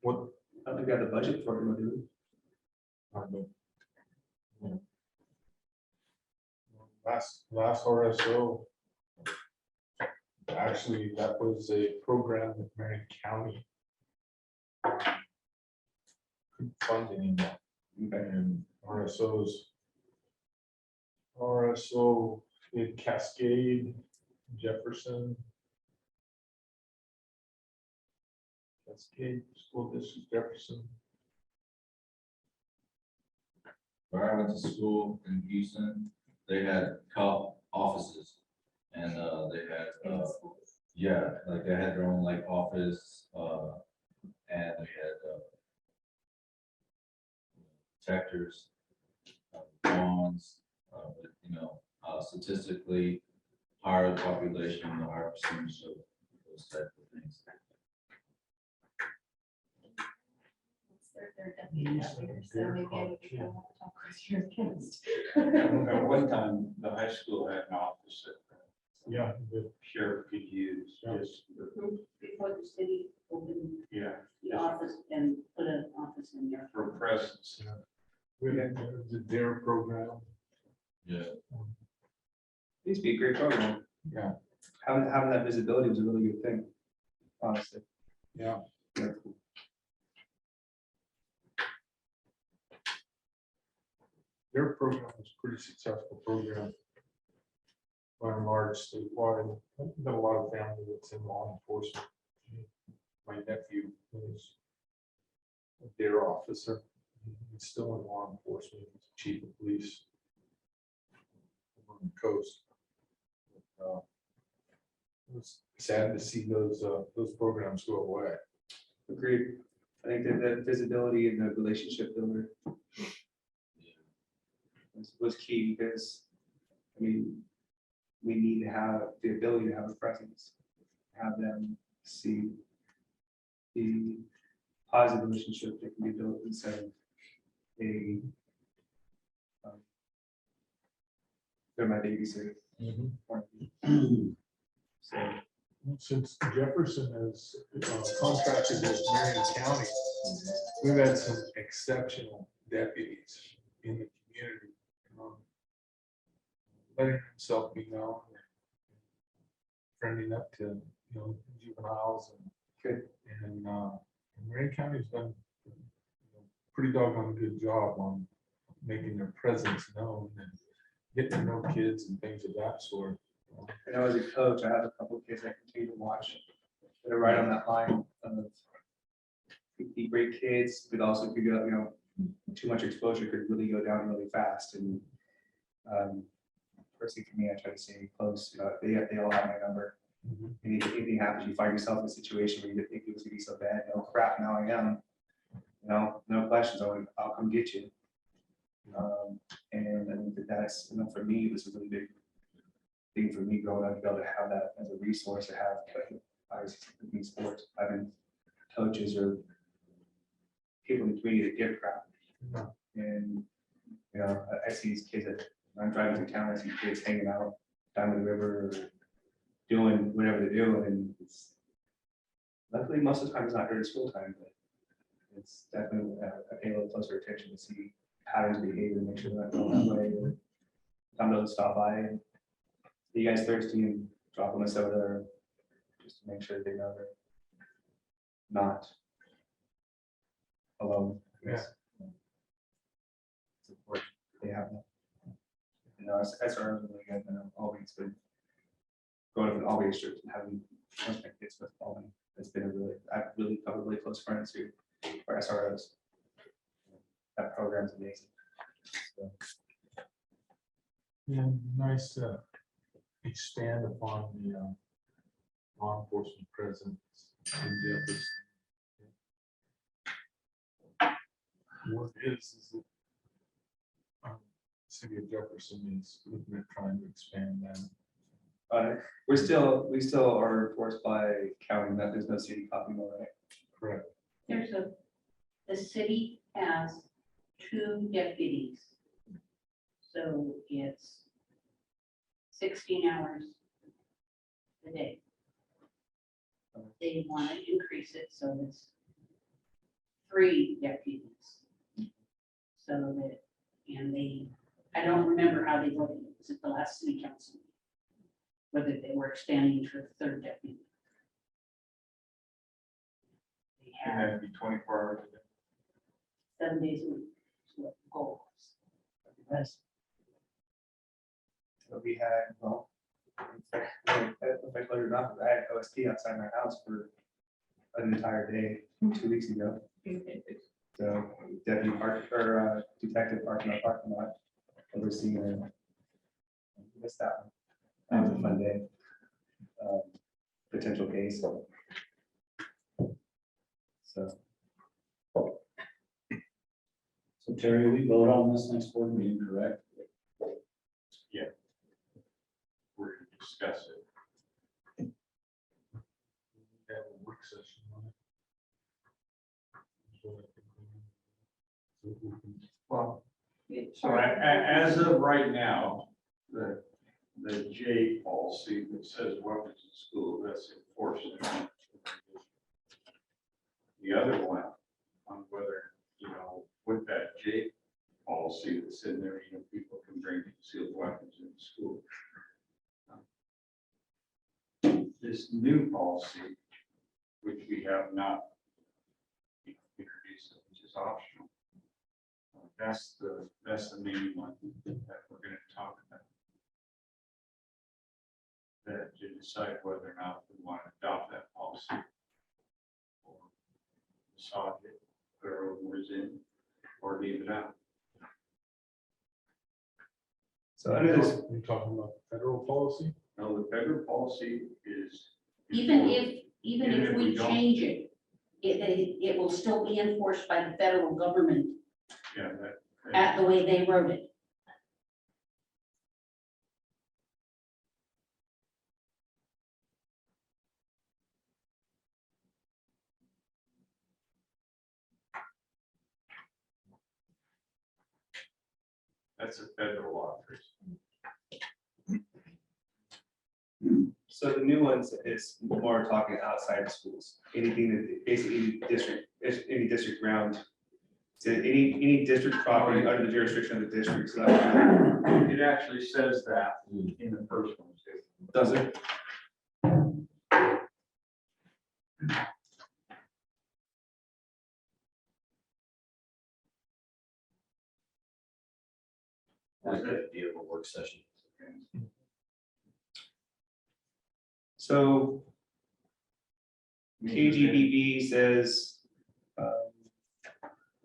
What? I don't think we have the budget for it, do we? Last RSO. Actually, that was a program that Marion County couldn't fund anymore. And RSO in Cascade, Jefferson. Cascade School District, Jefferson. Where I went to school in Houston, they had cop offices and they had, Yeah, like they had their own like office, and they had detectors, bonds, but, you know, statistically, higher the population, the higher percentage of those type of things. They're deputy leaders, so maybe I would be able to talk with your chemist. At one time, the high school had an office that Yeah. sheriff could use, Yeah. just, Before the city opened yeah, the office and put an office in there. for presence. We had the DARE program. Yeah. Needs to be a great program. Yeah. Having that visibility was a really good thing, honestly. Yeah. Their program was a pretty successful program. By and large, statewide, I've got a lot of family that's in law enforcement. My nephew was a DARE officer. He's still in law enforcement, he's chief of police on the coast. It was sad to see those programs go away. Agreed. I think that the visibility and the relationship builder was key because, I mean, we need to have the ability to have a presence, have them see the positive relationship that can be built instead of a they're my babysitter. So Since Jefferson is contracted with Marion County, we've had some exceptional deputies in the community. Letting himself be known, friending up to, juveniles and Marion County's done pretty doggone good job on making their presence known and getting to know kids and things of that sort. I know as a coach, I have a couple of kids I continue to watch that are right on that line of could be great kids, but also could go, too much exposure could really go down really fast. And personally for me, I try to stay close. They all have my number. And if anything happens, you find yourself in a situation where you didn't think it was gonna be so bad. Oh crap, now I am. No questions. I'll come get you. And I think that's, for me, it was a really big thing for me growing up, to be able to have that as a resource to have, obviously, in sports, having coaches or people in the community that give crap. And, I see these kids that, when I'm driving through town, I see kids hanging out down the river, or doing whatever they do, and it's, luckily, most of the time it's not during school time, but it's definitely, I pay a little closer attention to see patterns of behavior, make sure they're not going that way, or come to stop by, and you guys thirsty, and drop them a soda, just to make sure they know they're not alone. I guess. It's important they have that. SRO is really good, and Albany's been going to an Albany district and having most of my kids with Albany. It's been I've really become really close friends who are SROs. That program's amazing. So, Yeah, nice to expand upon the law enforcement presence in Jefferson. What is that city of Jefferson is looking at trying to expand that. we still are enforced by county, that there's no city copy mill, right? Correct. The city has 2 deputies. So it's 16 hours a day. They want to increase it, so it's 3 deputies. So that, and I don't remember how they voted, it was at the last city council, whether they were expanding to a 3rd deputy. They And have that'd be 24 hours a day. 7 days a week, is what the goal was. So we had, well, if I told you or not, I had OST outside my house for an entire day 2 weeks ago. So deputy detective parking lot, overseeing missed that one. That was a fun day. But potential case. So, So Terry, we vote on this next board meeting, correct? We're gonna discuss it. Have a work session on it. Well, so as of right now, the J policy that says weapons in school, that's enforced. The other one, on whether, with that J policy that's in there, people can bring concealed weapons in school. This new policy, which we have not introduced, which is optional. That's the main one that we're gonna talk about. That to decide whether or not we want to adopt that policy. Or massage it, put our own words in, or leave it out. so under this, You're talking about federal policy? Now, the federal policy is. Even Even if if we we don't- change it will still be enforced by the federal government Yeah, at the way they wrote it. that's a federal law, Chris. so the new ones is more talking outside of schools, anything that basically any district ground. So any district property under the jurisdiction of the district, so that It actually says that in the first one too. does it. Like the idea of a work session. So KGBB says,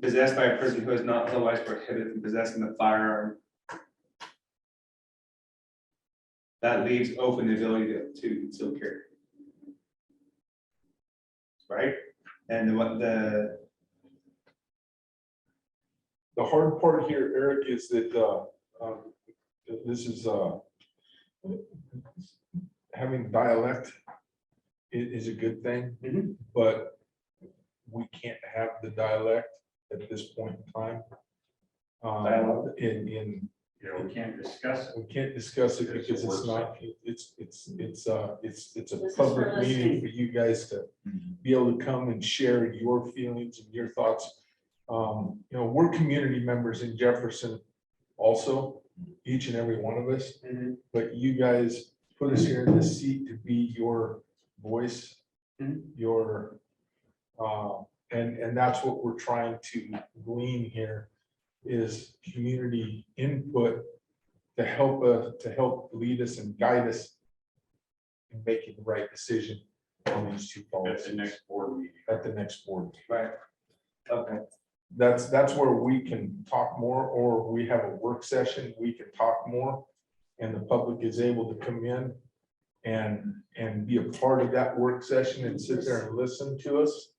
possessed by a person who is not otherwise prohibited from possessing the firearm. That leaves open the ability to conceal carry. Right? And what the, The hard part here, Eric, is that this is having dialect is a good thing, Mhm. but we can't have the dialect at this point in time. Dialogue? We can't discuss it. We can't discuss it It's a because it's work not, it's a This is public for meeting listening. for you guys to be able to come and share your feelings and your thoughts. We're community members in Jefferson also, each and every one of us, but you guys put us here in this seat to be your voice, your, and that's what we're trying to glean here is community input to help lead us and guide us in making the right decision on these two At policies the next board meeting. at the next board. right, okay, That's where we can talk more, or we have a work session, we can talk more. And the public is able to come in and be a part of that work session and sit there and listen to us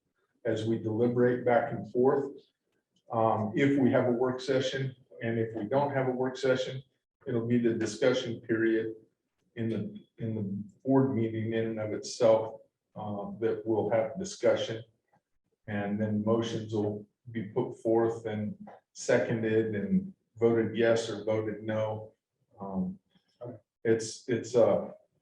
as we deliberate back and forth. If we have a work session, and if we don't have a work session, it'll be the discussion period in the board meeting in and of itself, that we'll have discussion. And then motions will be put forth and seconded and voted yes or voted no.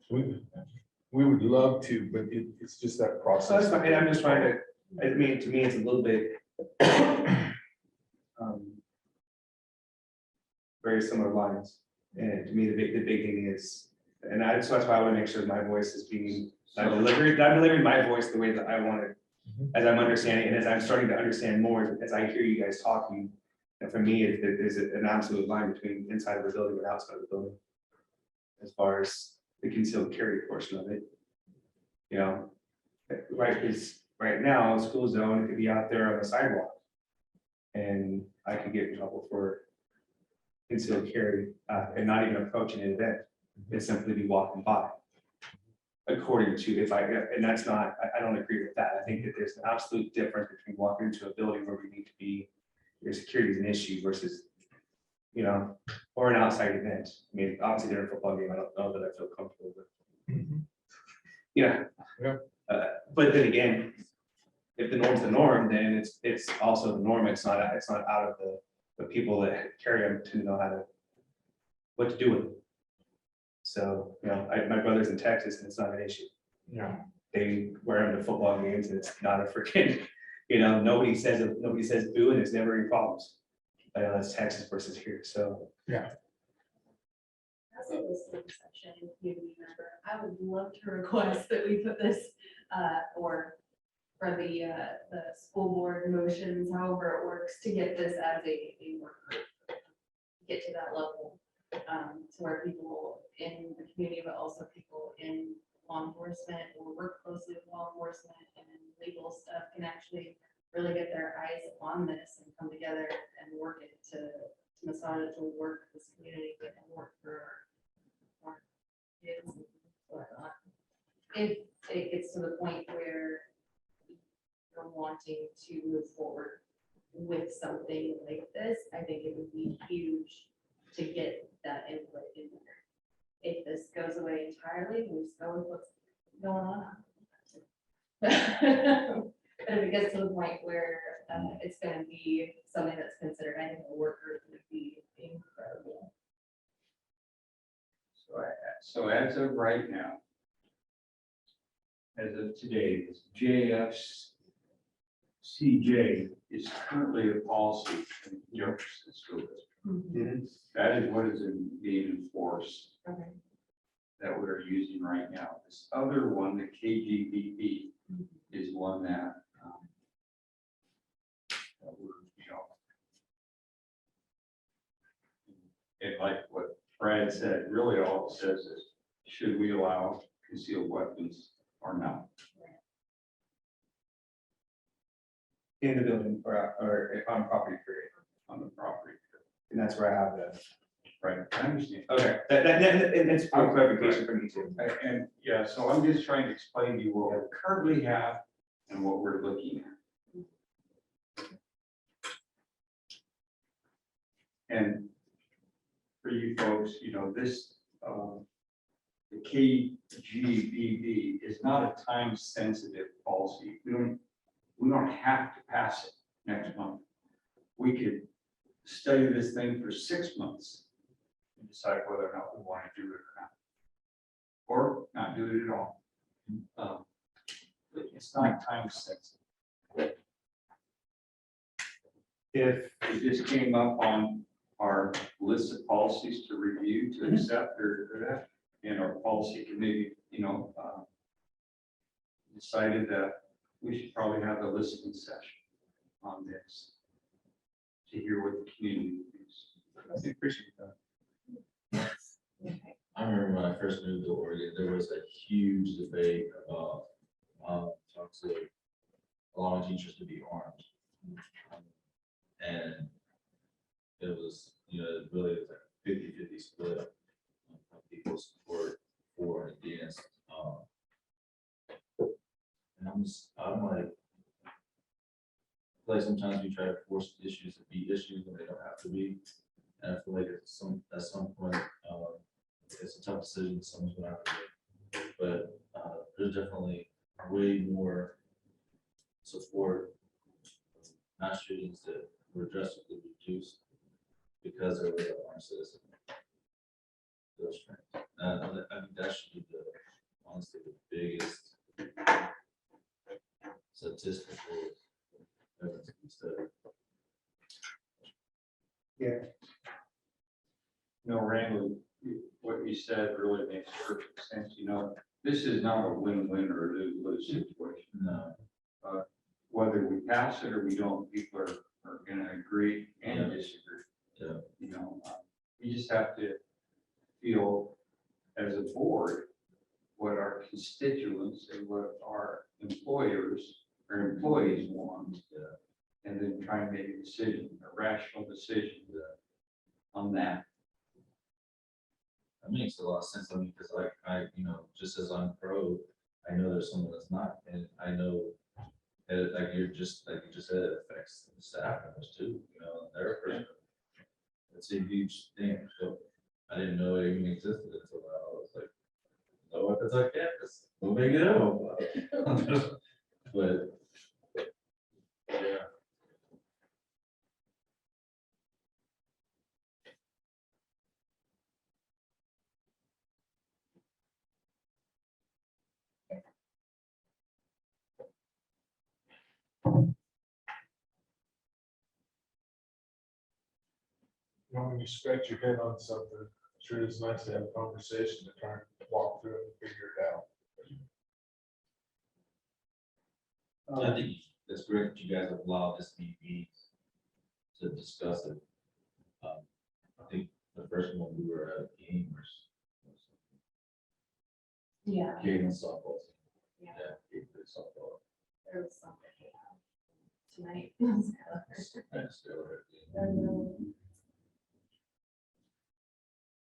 We would love to, but it's just that so process. that's fine, and I'm just trying to, I mean, to me, it's a little bit. Very similar lines, and to me, the big thing is, so that's why I want to make sure my voice is being, I'm delivering my voice the way that I want it. As I'm understanding, and as I'm starting to understand more, as I hear you guys talking, and for me, there's an absolute line between inside of the building and outside of the building. As far as the concealed carry portion of it. Right, because right now, school zone, it could be out there on the sidewalk. And I could get in trouble for concealed carry, and not even approaching an event, it's simply be walking by. according to, if I, and that's not, I don't agree with that. I think that there's an absolute difference between walking into a building where we need to be, your security is an issue versus, you know, or an outside event. I mean, obviously during a football game, I don't know that I feel comfortable with. Yeah. Yeah. But then again, if the norm's the norm, then it's also the norm. It's not out of the people that carry them to know how to, what to do with them. So, you know, my brother's in Texas and it's not an issue. Yeah. They wear them to football games and it's not a freaking, you know, nobody says boo and there's never any problems. I know that's Texas versus here, so. As a listening section and community member, I would love to request that we put this, or for the school board motions, however it works, to get this as a work group. Get to that level, to where people in the community, but also people in law enforcement or work closely with law enforcement and legal stuff can actually really get their eyes on this and come together and work it to massage it, to work this community and work for our kids and whatnot. If it gets to the point where you're wanting to move forward with something like this, I think it would be huge to get that input in there. If this goes away entirely, we just go with what's going on. But if it gets to the point where it's gonna be something that's considered, I think a work group would be incredible. So as of right now, as of today, this JFCJ is currently a policy in Jefferson School District. That is what is being enforced Okay. that we're using right now. This other one, the KGBB, is one that we're, you know, and like what Brad said, really all it says is, should we allow concealed weapons or not? In the building or on property period, On the property. and that's where I have the, Right, I understand. okay, and it's for clarification for me too. And yeah, so I'm just trying to explain to you what we currently have and what we're looking at. And for you folks, you know, this, the KGBB is not a time-sensitive policy. We don't have to pass it next month. We could study this thing for 6 months and decide whether or not we want to do it or not. Or not do it at all. But it's not time-sensitive. If it just came up on our list of policies to review, to accept or and our policy committee, you know, decided that we should probably have a listening session on this to hear what the community is. I appreciate that. I remember when I first moved to Oregon, there was a huge debate about toxic allowing teachers to be armed. And it was, you know, really it was like 50-50 split of people support for and against. And I'm like sometimes we try to force issues to be issues when they don't have to be. And I feel like at some point, it's a tough decision someone's gonna have to make. But there's definitely way more support mass shootings that were drastically reduced because they were armed citizens. Those things. I think that should be honestly the biggest statistical evidence to be studied. Yeah. No, Randall, what you said really makes perfect sense. You know, this is not a win-win or a lose-lose situation. No. Whether we pass it or we don't, people are gonna agree and Yeah. disagree. Yeah. You know, we just have to feel as a board what our constituents and what our employers or employees want. Yeah. And then try and make a decision, a rational decision on that. That makes a lot of sense. I mean, because like, just as I'm pro, I know there's someone that's not, and I know that like you just said, it affects the staff members too, they're a person. It's a huge thing, so I didn't know it even existed until now. I was like, no, if it's like campus, we'll make it up. But, yeah. When you scratch your head on something, sure it's nice to have a conversation to try and walk through it and figure it out. I think that's great that you guys have allowed SBB to discuss it. I think the first one we were at gamers. Yeah. Game and softball. Yeah. Game and softball. There was something tonight. That's still there.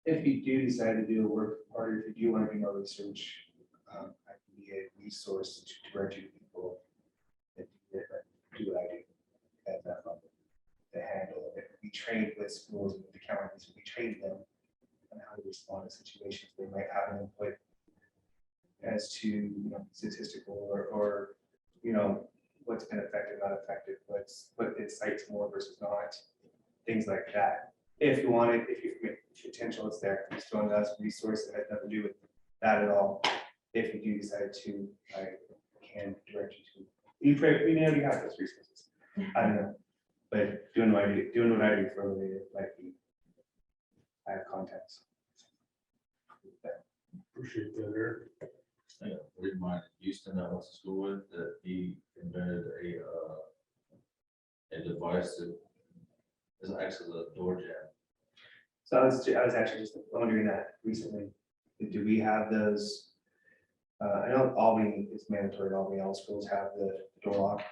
If you do decide to do a work, or if you do want to do more research, I can be a resource to direct you to people that do what I do at that level. To handle it. We train with schools and with the counties, we train them on how to respond to situations. They might have an input as to, statistical or, what's been effective, not effective, what incites more versus not, things like that. If you want it, if you potential is there, it's still another resource that has nothing to do with that at all. If you do decide to, I can direct you to. You already have those resources. I don't know, but doing what I do for a living might be. I have contacts. Appreciate that, Eric. Yeah, we reminded Houston that I went to school with that he invented a device that is actually a door jam. So I was actually just wondering that recently. Do we have those? I know Albany is mandatory. Albany, all schools have the door lock.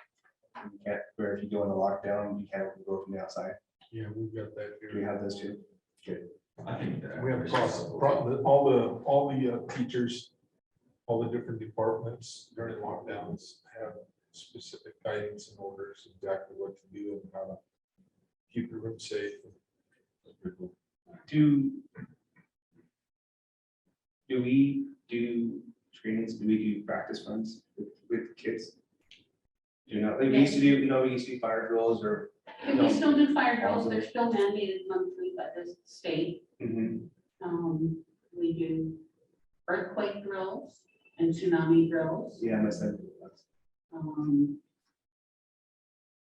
You can't, where if you go in a lockdown, you can't open the door from the outside. Yeah, we've got that Do we here. have those too? Good. I think that. We have all the teachers, all the different departments during lockdowns have specific guidance and orders, exactly what to do and how to keep your room safe. That's pretty cool. Do we do trainings? Do we do practice runs with kids? Do you know, like we used to do, we used to do fire drills or. We still do fire drills, they're still mandated monthly by the state. Mhm. We do earthquake drills and tsunami drills. Yeah, my son.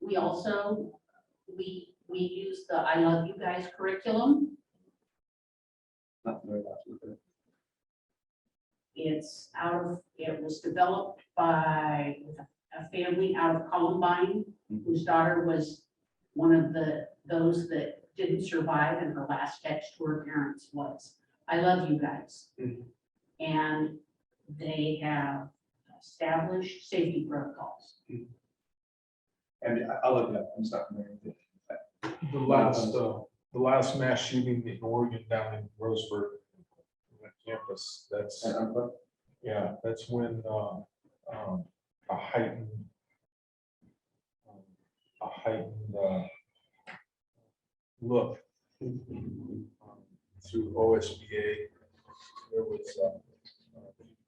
We also, we use the I Love You Guys curriculum. Not familiar with it. It was developed by a family out of Columbine, whose daughter was one of those that didn't survive, and her last text to her parents was, I love you guys. Mhm. And they have established safety protocols. And I'll look it up. I'm just not familiar with it. The last mass shooting in Oregon down in Roseburg on campus, that's, yeah, that's when a heightened look through OSBA. There was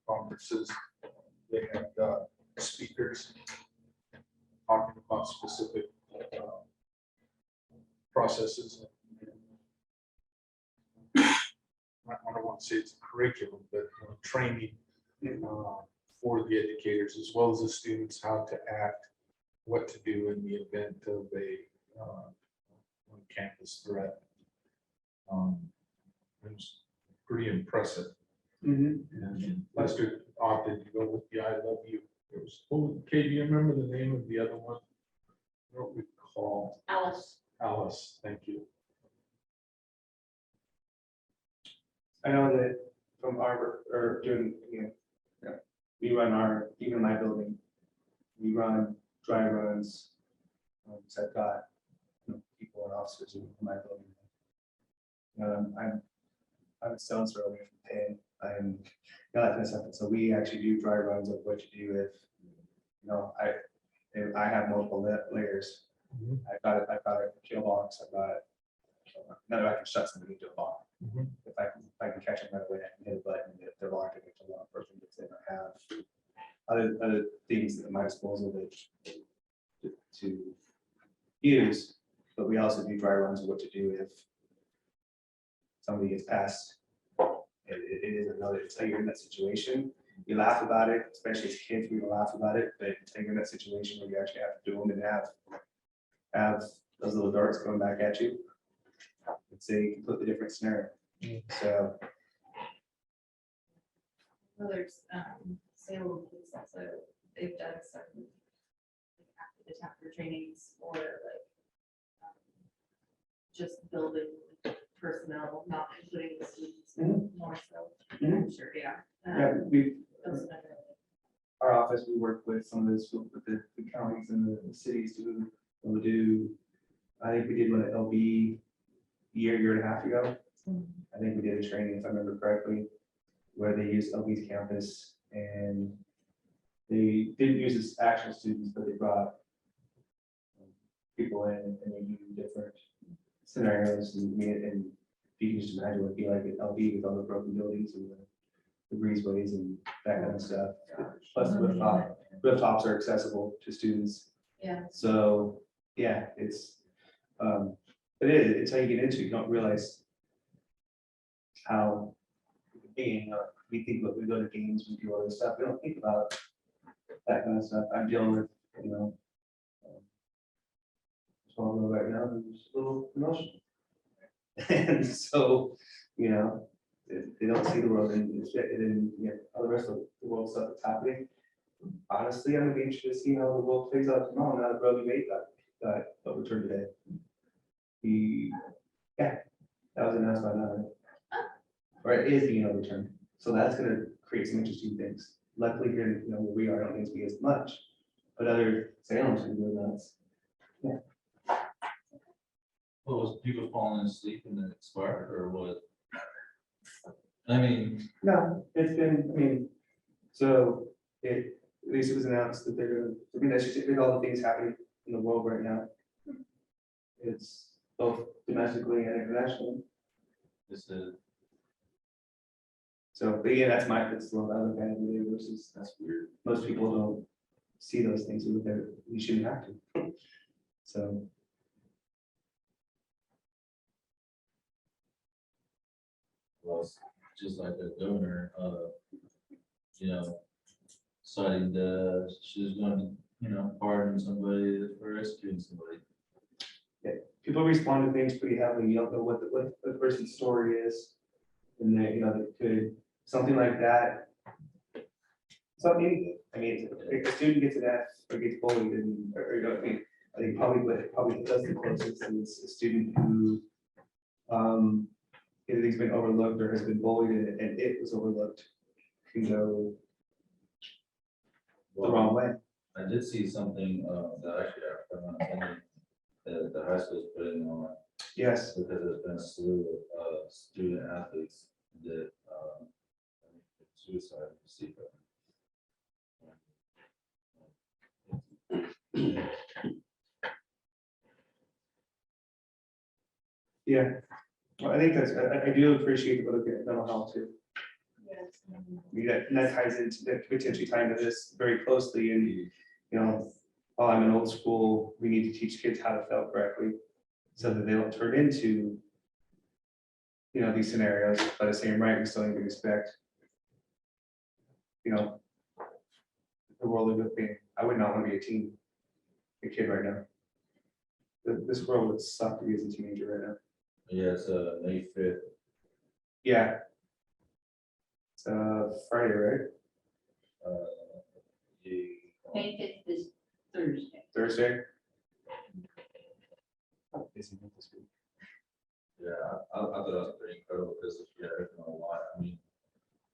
conferences, they had speakers talking about specific processes. I don't want to say it's a curriculum, but training for the educators as well as the students, how to act, what to do in the event of a campus threat. It was pretty impressive. And Lester opted to go with the I Love You. It was, Kay, do you remember the name of the other one? I don't recall. Alice. Alice, thank you. I know that from our, or doing, we run even my building, we run dry runs. So I've got people and officers in my building. I'm a stone's throw away from paying, I'm, that kind of stuff, and so we actually do dry runs of what you do if, if I have multiple layers. I've got a kill box, I've got, now I can shut somebody into a bomb. If I can catch them right away, I can hit a button, if they're locked, I can lock person gets in, I have other things at my disposal that to use, but we also do dry runs of what to do if somebody gets past. It is another, it's how you're in that situation, you laugh about it, especially as kids, we laugh about it, but until you're in that situation where you actually have to do them and have those little darts going back at you, it's a completely different scenario. So Well, there's, Salem Police also, they've done some like, after the chapter trainings or like just building personnel, not including the students more so. I'm sure, yeah. yeah, we, Those are- our office, we work with some of this, with the counties and the cities to do, I think we did one at LB year and a half ago. I think we did a training, if I remember correctly, where they used LB's campus and they didn't use this actual students, but they brought people in and they used different scenarios and you can just imagine what it'd be like at LB with all the broken buildings and the breezeways and that kind of stuff. Plus rooftops are accessible to students. Yeah. So, yeah, it's how you get into it. You don't realize how being, we think about, we go to games, we do all this stuff. We don't think about that kind of stuff. I'm dealing with, so right now, there's a little emotional. And so, they don't see the world and all the rest of the world stuff that's happening. Honestly, I'm gonna be interested to see how the world plays out tomorrow. Now that Brody made that overturn today. That was announced by now, right? Or it is being overturned. So that's gonna create some interesting things. Luckily here, where we are, I don't think it's be as much, but other Salem's gonna go nuts. What was people falling asleep and then expired or what? I mean, No, it's been, so at least it was announced that they're gonna, that's just all the things happening in the world right now. It's both domestically and internationally. it's a, So, but yeah, that's the one I look at every day versus that's weird. most people don't see those things, so we shouldn't have to. So. Well, it's just like the governor, citing the, she's going to, pardon somebody for rescuing somebody. People respond to things pretty heavily, you don't know what the person's story is. And then, that could, something like that. Something, if a student gets an F or gets bullied and, I think probably does the closest is a student who, either he's been overlooked or has been bullied and it was overlooked, can go the wrong way. I did see something, that actually I found something that the high school's putting on, Yes, because there's been a slew of student athletes that, suicide received. yeah. Well, I think I do appreciate the look at mental health too. And that ties into, that potentially tie into this very closely and, while I'm in old school, we need to teach kids how to feel correctly so that they don't turn into, these scenarios, but at the same right, we still need to respect, the world of being. I would not want to be a kid right now. This world would suck to be as a teenager right now. Yeah, it's May 5th. Yeah. It's Friday, right? May 5th is Thursday. Thursday? Yeah, I thought it was pretty incredible because there's been a lot. I mean,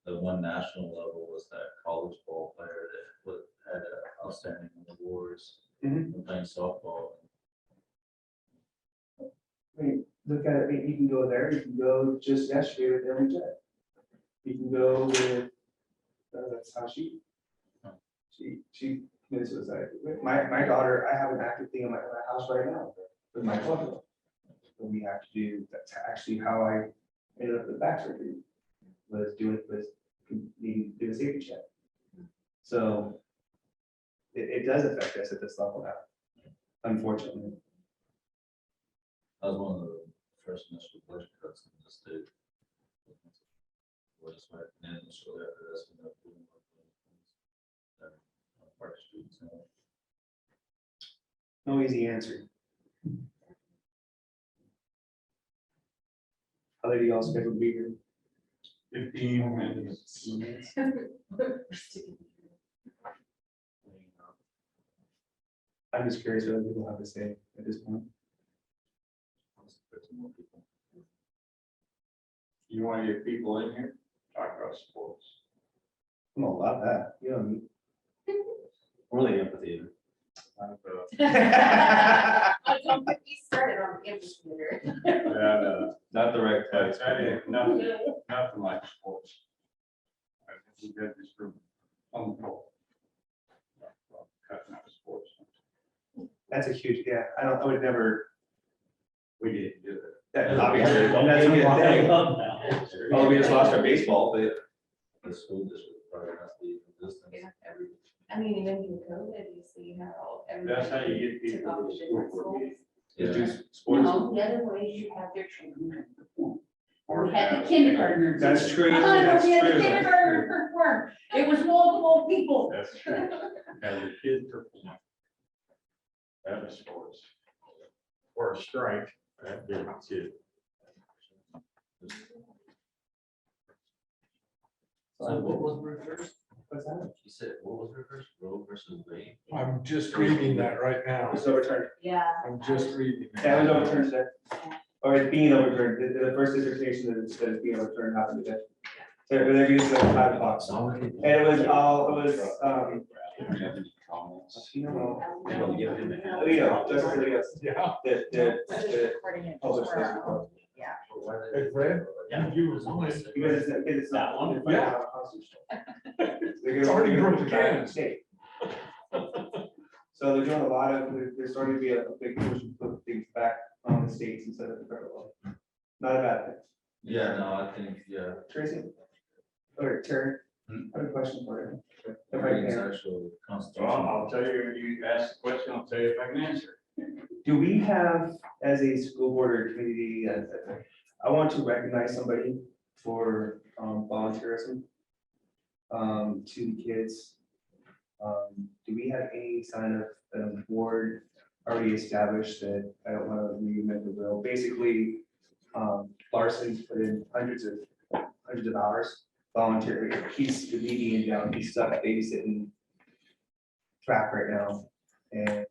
the one national level was that college ball player that had outstanding awards Mhm. for playing softball. I mean, the look at it, you can go there, you can go just yesterday with Emily Jet. You can go with, that's how she committed suicide. My daughter, I have an active thing in my house right now with my club. What we have to do, that's actually how I ended up with back surgery, was needing to do a safety check. So it does affect us at this level now, unfortunately. That was one of the first initial budget cuts in the state. Was right, and so after this, we have to do more things. Park streets, No easy answer. How late do y'all scheduled to be here? 15 minutes. I'm just curious what other people have to say at this point. You want to get people in here, talk about sports. I'm all about that, you know what I mean? Or the amphitheater. Don't get me started on the amphitheater. Not the right place. Nothing like sports. I think we got this from on the floor. Cutting out sports. That's a huge, yeah, I would never, We didn't do it. that obviously, that's a good thing. Oh, we just lost our baseball, but The school district probably has to be consistent. Yeah, I mean, even through COVID, you see how everybody. That's how you get people took off to the different school board meeting. just Yeah. do sports. No, the other way is you have their children perform. Or We had have the a- kindergartners. That's true, We that's had the true. kindergartners perform. It was multiple people. That's true. Have the kids perform. That was sports. Or a strike, that did it too. So what was reversed? What's that? You said, what was reversed? Roe versus Wade? I'm just reading that right now. It was overturned. Yeah. I'm just reading. Yeah, it was overturned today. Or it's being overturned. The first dissertation that is being overturned happened today. So they're using like 5 o'clock. And it was all, it was, Do you have any comments? you know, Yeah, give him a hand. Leo, just Leo, Yeah. the published this report. Hey, Fred, Yeah. you was on it. Because it's not That one? one. Yeah. It's already broke the cans. So they're doing a lot of, there's starting to be a big push to put things back on the states instead of the federal law. Not a bad thing. Yeah, no, I think, yeah. Tracy? Or Terry? I have a question for you. If I It's can. actual Well, constitution. I'll tell you, you ask the question, I'll tell you if I can answer. Do we have, as a school board or community, I want to recognize somebody for volunteerism to the kids. Do we have any sign of a board already established that, I don't want to reinvent the wheel, basically, Larson's put in hundreds of hours volunteering, he's the median down, he's stuck babysitting track right now, and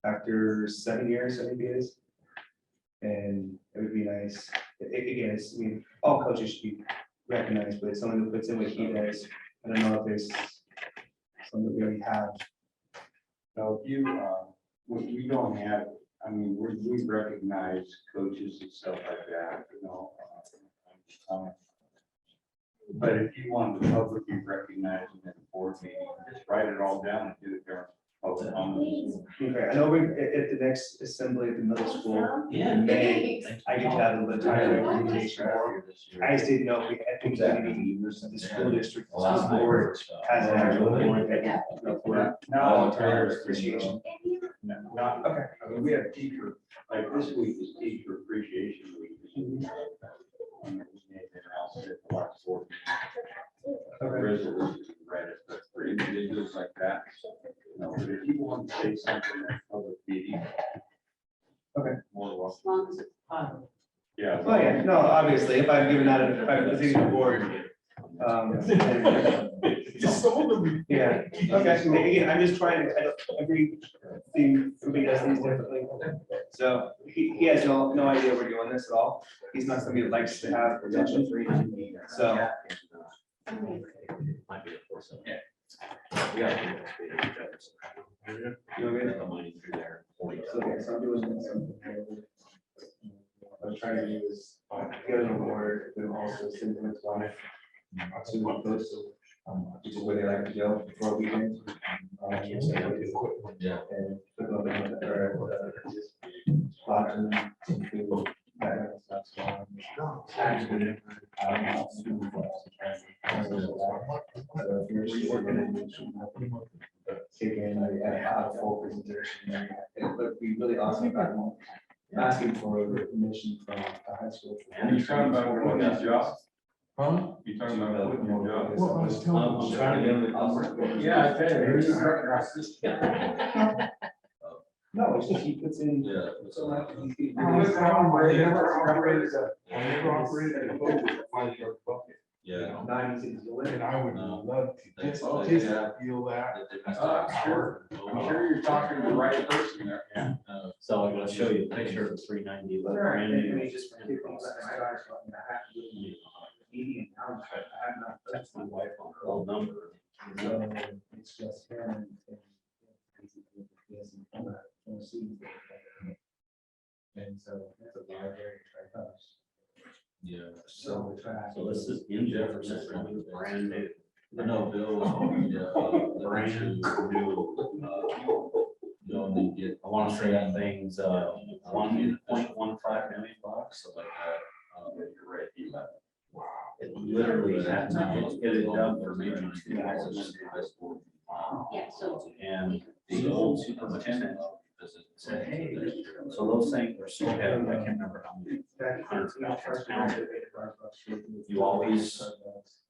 after 7 years, I think it is. And it would be nice, again, it's, I mean, all coaches should be recognized, but someone who puts in what he does, I don't know if there's something we already have. So if you, we don't have, I mean, we recognize coaches and stuff like that, you know. But if you want the public to recognize them in the board meeting, just write it all down and do it during public comments. Okay, I know we, at the next assembly at the middle school, Yeah. in May, I get to have the entire presentation. I just didn't know if we had the community, the school district, the school board has an actual board that, you know, for volunteer appreciation. Not, Okay. I mean, we have teacher, like this week is teacher appreciation week. Resolution, read it, but for individuals like that, you know, but if you want to say something at public meeting. Okay. More As welcome. long as it's positive. Yeah. Oh, yeah, no, obviously, if I'm giving that, if I'm visiting the board. Just sold them. Yeah, okay, again, I'm just trying to, everything, everybody does things differently. So he has no idea we're doing this at all. He's not somebody that likes to have attention. So, Might be a force. Yeah. We gotta do this. you know, The money through there. so, okay, so I'm doing this. trying to do is get an award, and also send him his wife. To the post, which is where they like to go before a weekend. Yeah. And put them in or just lodge them, some food, that kind of stuff. So, actually, so if you're working kick in a full presentation, it would be really awesome. Asking for permission from the high school. And you're talking about quitting your job? Huh? You're talking about quitting your job? Well, I was telling I'm trying to get him to come. Yeah, I bet. No, it's just he puts in. Yeah. So like, I never operated a boat with a 5-yard bucket. Yeah. 96 live. And I would No. love to Thanks, just Mike. just Yeah. feel that. Sure. I'm sure you're talking to the right person there. So I'm gonna show you a picture of the 390. All right, brand and new. we just ran across that side, so I have to do median hours, but I have not That's touched my my wife on her old number. So it's just him and. And so it's a library house. Yeah. So we try. So this is in Jefferson, it's brand new. No, Bill, yeah. Brand new. Don't need to get. I wanna say that thing's, $1.15 million, something like that. You're right, it literally had to get it done for maybe 2 hours. Yeah, so And the old superintendent said, hey, so those things are so heavy, I can't remember how many hundreds of pounds. You always,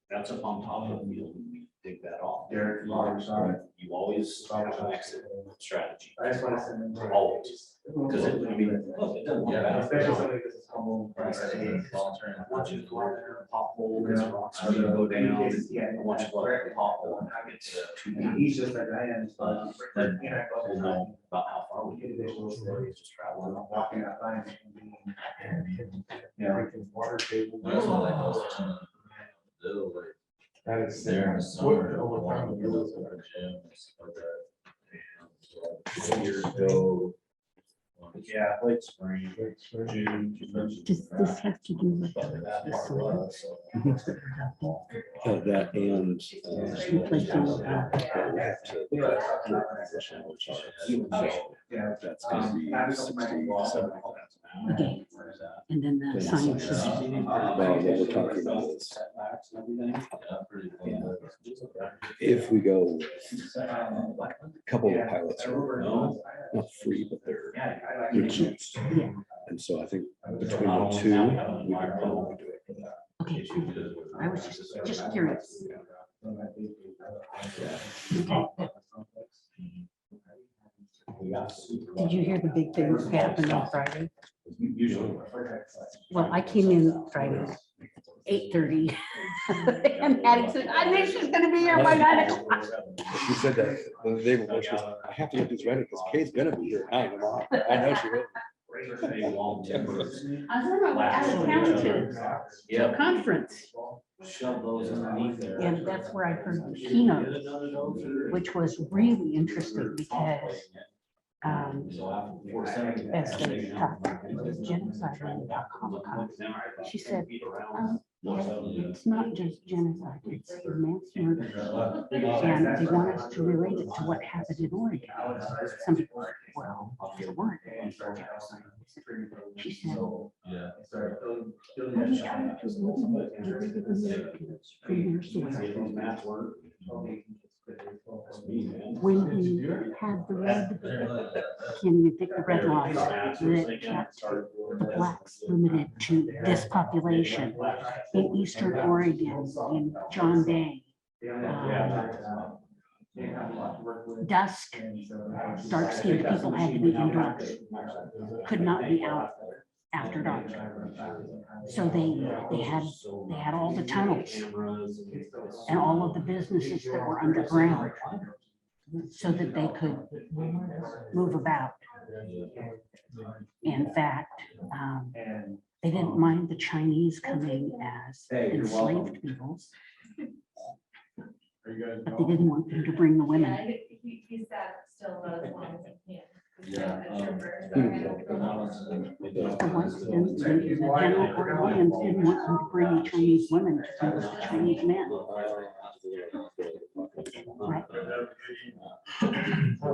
that's up on top of the field, and we dig that off. Derek, sorry. You always have an exit strategy, I just want to send them. always, because it, I mean, look, it doesn't look bad. Especially something that's humble. Once you go in there, pothole, there's rocks, you go down, and once you go in the pothole, it's too deep. He's just like I am. Then we'll know about how far we get. Just traveling. Walking out line. Yeah. Water table. That's what I know. Bill, like, That is there in the summer, Over one time. of the girls in our gym, like that. Years ago. Yeah, late spring, June. Does this have to do with the soil? That and. Replacing, Yeah. That's gonna be 67,000. okay, and then the science is, Well, what we're talking about is Setbacks and everything. Yeah, pretty cool. if we go, a couple of the pilots are not free, but they're cheap. yeah, And so I think between the two, we can probably do it for that. okay, cool. I was just curious. Did you hear the big thing that happened on Friday? Usually. Well, I came in Friday, 8:30. And Patty said, I knew she's gonna be here by 9 o'clock. She said that the day before, she goes, I have to get these ready because Kay's gonna be here at 9 tomorrow. I know she will. Maybe long timbers. I was on my way out of town to a conference, Shove those underneath there. and that's where I heard the keynote, which was really interesting because So after 470. as they talked about genocide and Comic-Con, she said, yeah, it's not just genocide, it's mass murder. And they want us to relate it to what happened in Oregon. Some people, well, there weren't. She said, Yeah. we try to eliminate Native Americans from their soil. When we had the red, can't even think the red laws that kept the blacks limited to this population in eastern Oregon, in John Day. Dusk, dark-skinned people had to be indoors, could not be out after dark. So they had all the tunnels and all of the businesses that were underground so that they could move about. In fact, they didn't mind the Chinese coming as enslaved peoples, but they didn't want them to bring the women. He's that still about as long as he can. Yeah. The general Orleans didn't want them to bring Chinese women to come with the Chinese men. Right.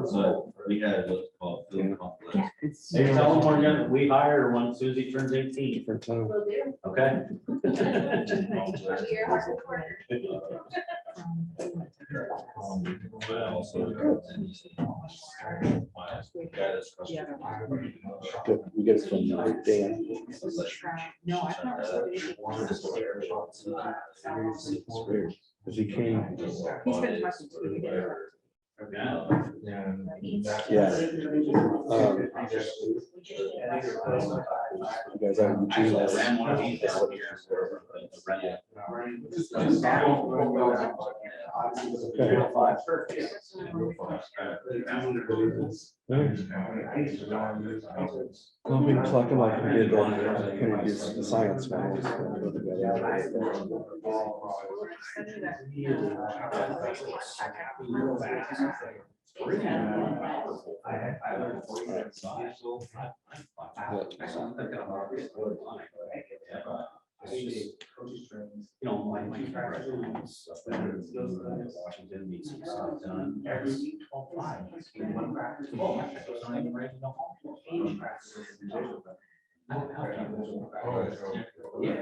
So we had what's called field complex. Yeah, it's. Hey, tell them we're gonna, we hire when Susie turns 18, Different time. Will do. okay? You're hard reporter. Also, Good. We get it from Dan. No, I've not received Because he came. He's been talking to me today. Yeah. You guys have Actually, I ran one of these down here. I've been talking like we did introduce the science ones. You know, my Washington needs some stuff done. Every week, 12:05.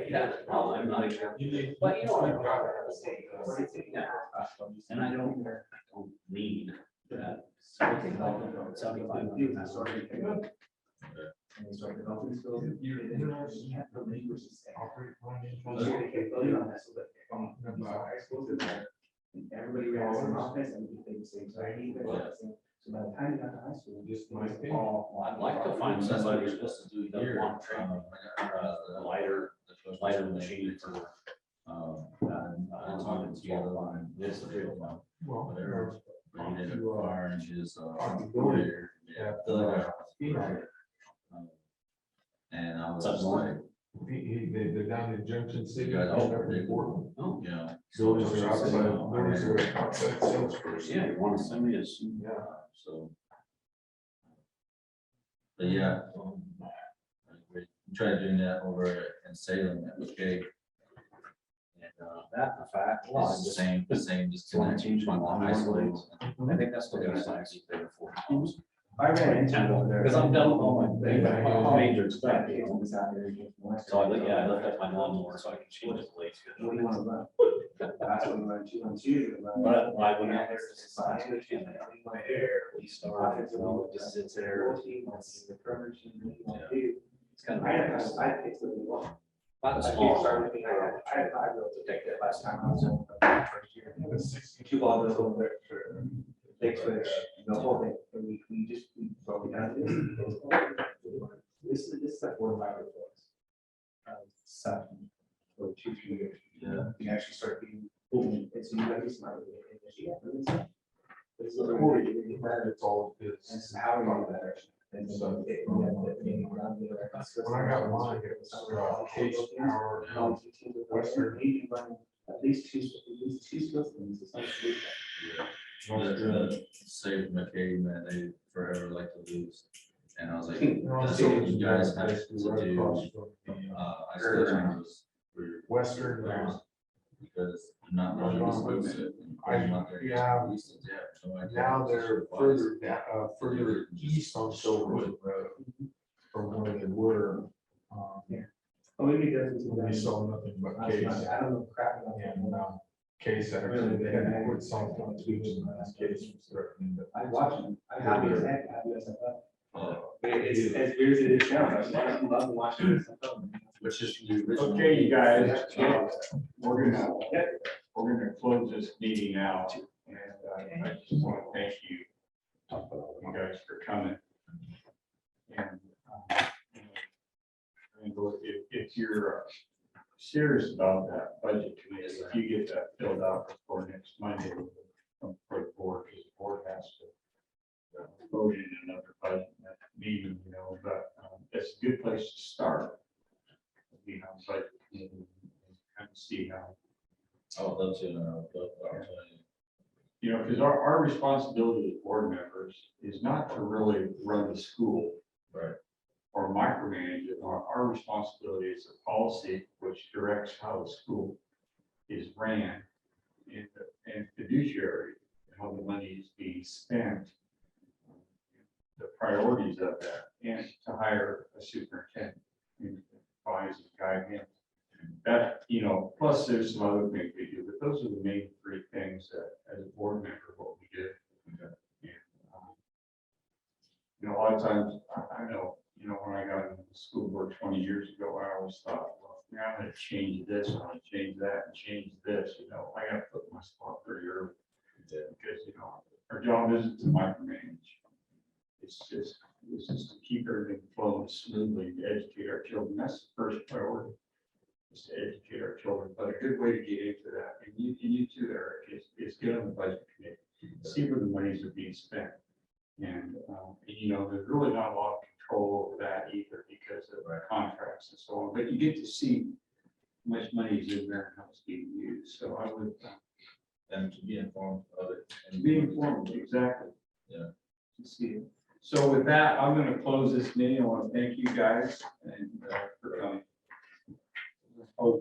Yeah, well, I'm not. But you know. And I don't need that. 75. Everybody realized in office and we think the same thing. So by the time you got to high school, just my all. I'd like to find somebody who's supposed to do here, lighter machine for. talking to you, this is the real one. Whatever. He did a car and his, lawyer, yeah, and I was just like, They're down in Junction City. you guys all pretty important, Oh, you know. buildings are outside sales first. Yeah, you want to send me a suit, so. But yeah, we tried doing that over in Salem, that was big. And, That, in fact, it's the same disconnection from the high schools. I think that's what it's like. I ran into it over there. Because I'm done with all my major stuff. So I left up my lawnmower so I can change the blades. What do you want to run? That's what we run 2-on-2. But I went out there to science fiction and my hair, we started, you know, it just sits there. It's kind of. I picked what we want. Not a I small. started looking at it. I had 5 girls to take that last time I was in the first year. 2 ball girls over there for big switch, the whole thing. And we just, what we got to do. This is like 4 or 5 years old. 7 or 2-3 years. Yeah. You actually start being, boom, and so you gotta be smart with it. It's a little more, It's all and this. so how we go better. And so. When I got mine, it was Case Power, Western. At least 2 systems. The Save McCabe, man, they forever like to lose. And I was like, that's what you guys have to do. I still was. Western. Because they're not running this website. Yeah. Now they're further down, further east on Silverwood Road from where they were. Oh, maybe there's. We saw nothing but Case. I don't know crap about that. And Case actually, they had to put something on Case was threatening, but. I watch them. I'm happy as heck, happy as heck. It's as weird as it is now. I love watching this. Which is the original. Okay, you guys, We're gonna close this meeting out, and I just want to thank you guys for coming. And if you're serious about that budget committee, if you get that filled out before next Monday, from the board, because the board has to vote in another budget meeting, you know, but it's a good place to start. You know, it's like, kind of see how, I would love to, you know, because our responsibility as board members is not to really run the school. Right. Or micromanage it. Our responsibility is a policy which directs how the school is ran and fiduciary, how the money is being spent, the priorities of that, and to hire a superintendent and advise and guide him. That, plus there's some other things we do, but those are the main three things that as a board member, what we do. And, a lot of times, I know, when I got into the school board 20 years ago, I always thought, well, I'm gonna change this, I'm gonna change that, and change this, I gotta put my spot pretty early. Because, our job isn't to micromanage. It's just to keep everything flowing smoothly, to educate our children. That's the first priority, is to educate our children. But a good way to get into that, and you too, Eric, is get on the budget committee, see where the monies are being spent. And, there's really not a lot of control over that either because of contracts and so on, but you get to see how much money is in there and how it's being used. So I would. And to be informed of it. To be informed, exactly. Yeah. To see it. So with that, I'm going to close this meeting. I want to thank you guys and for coming.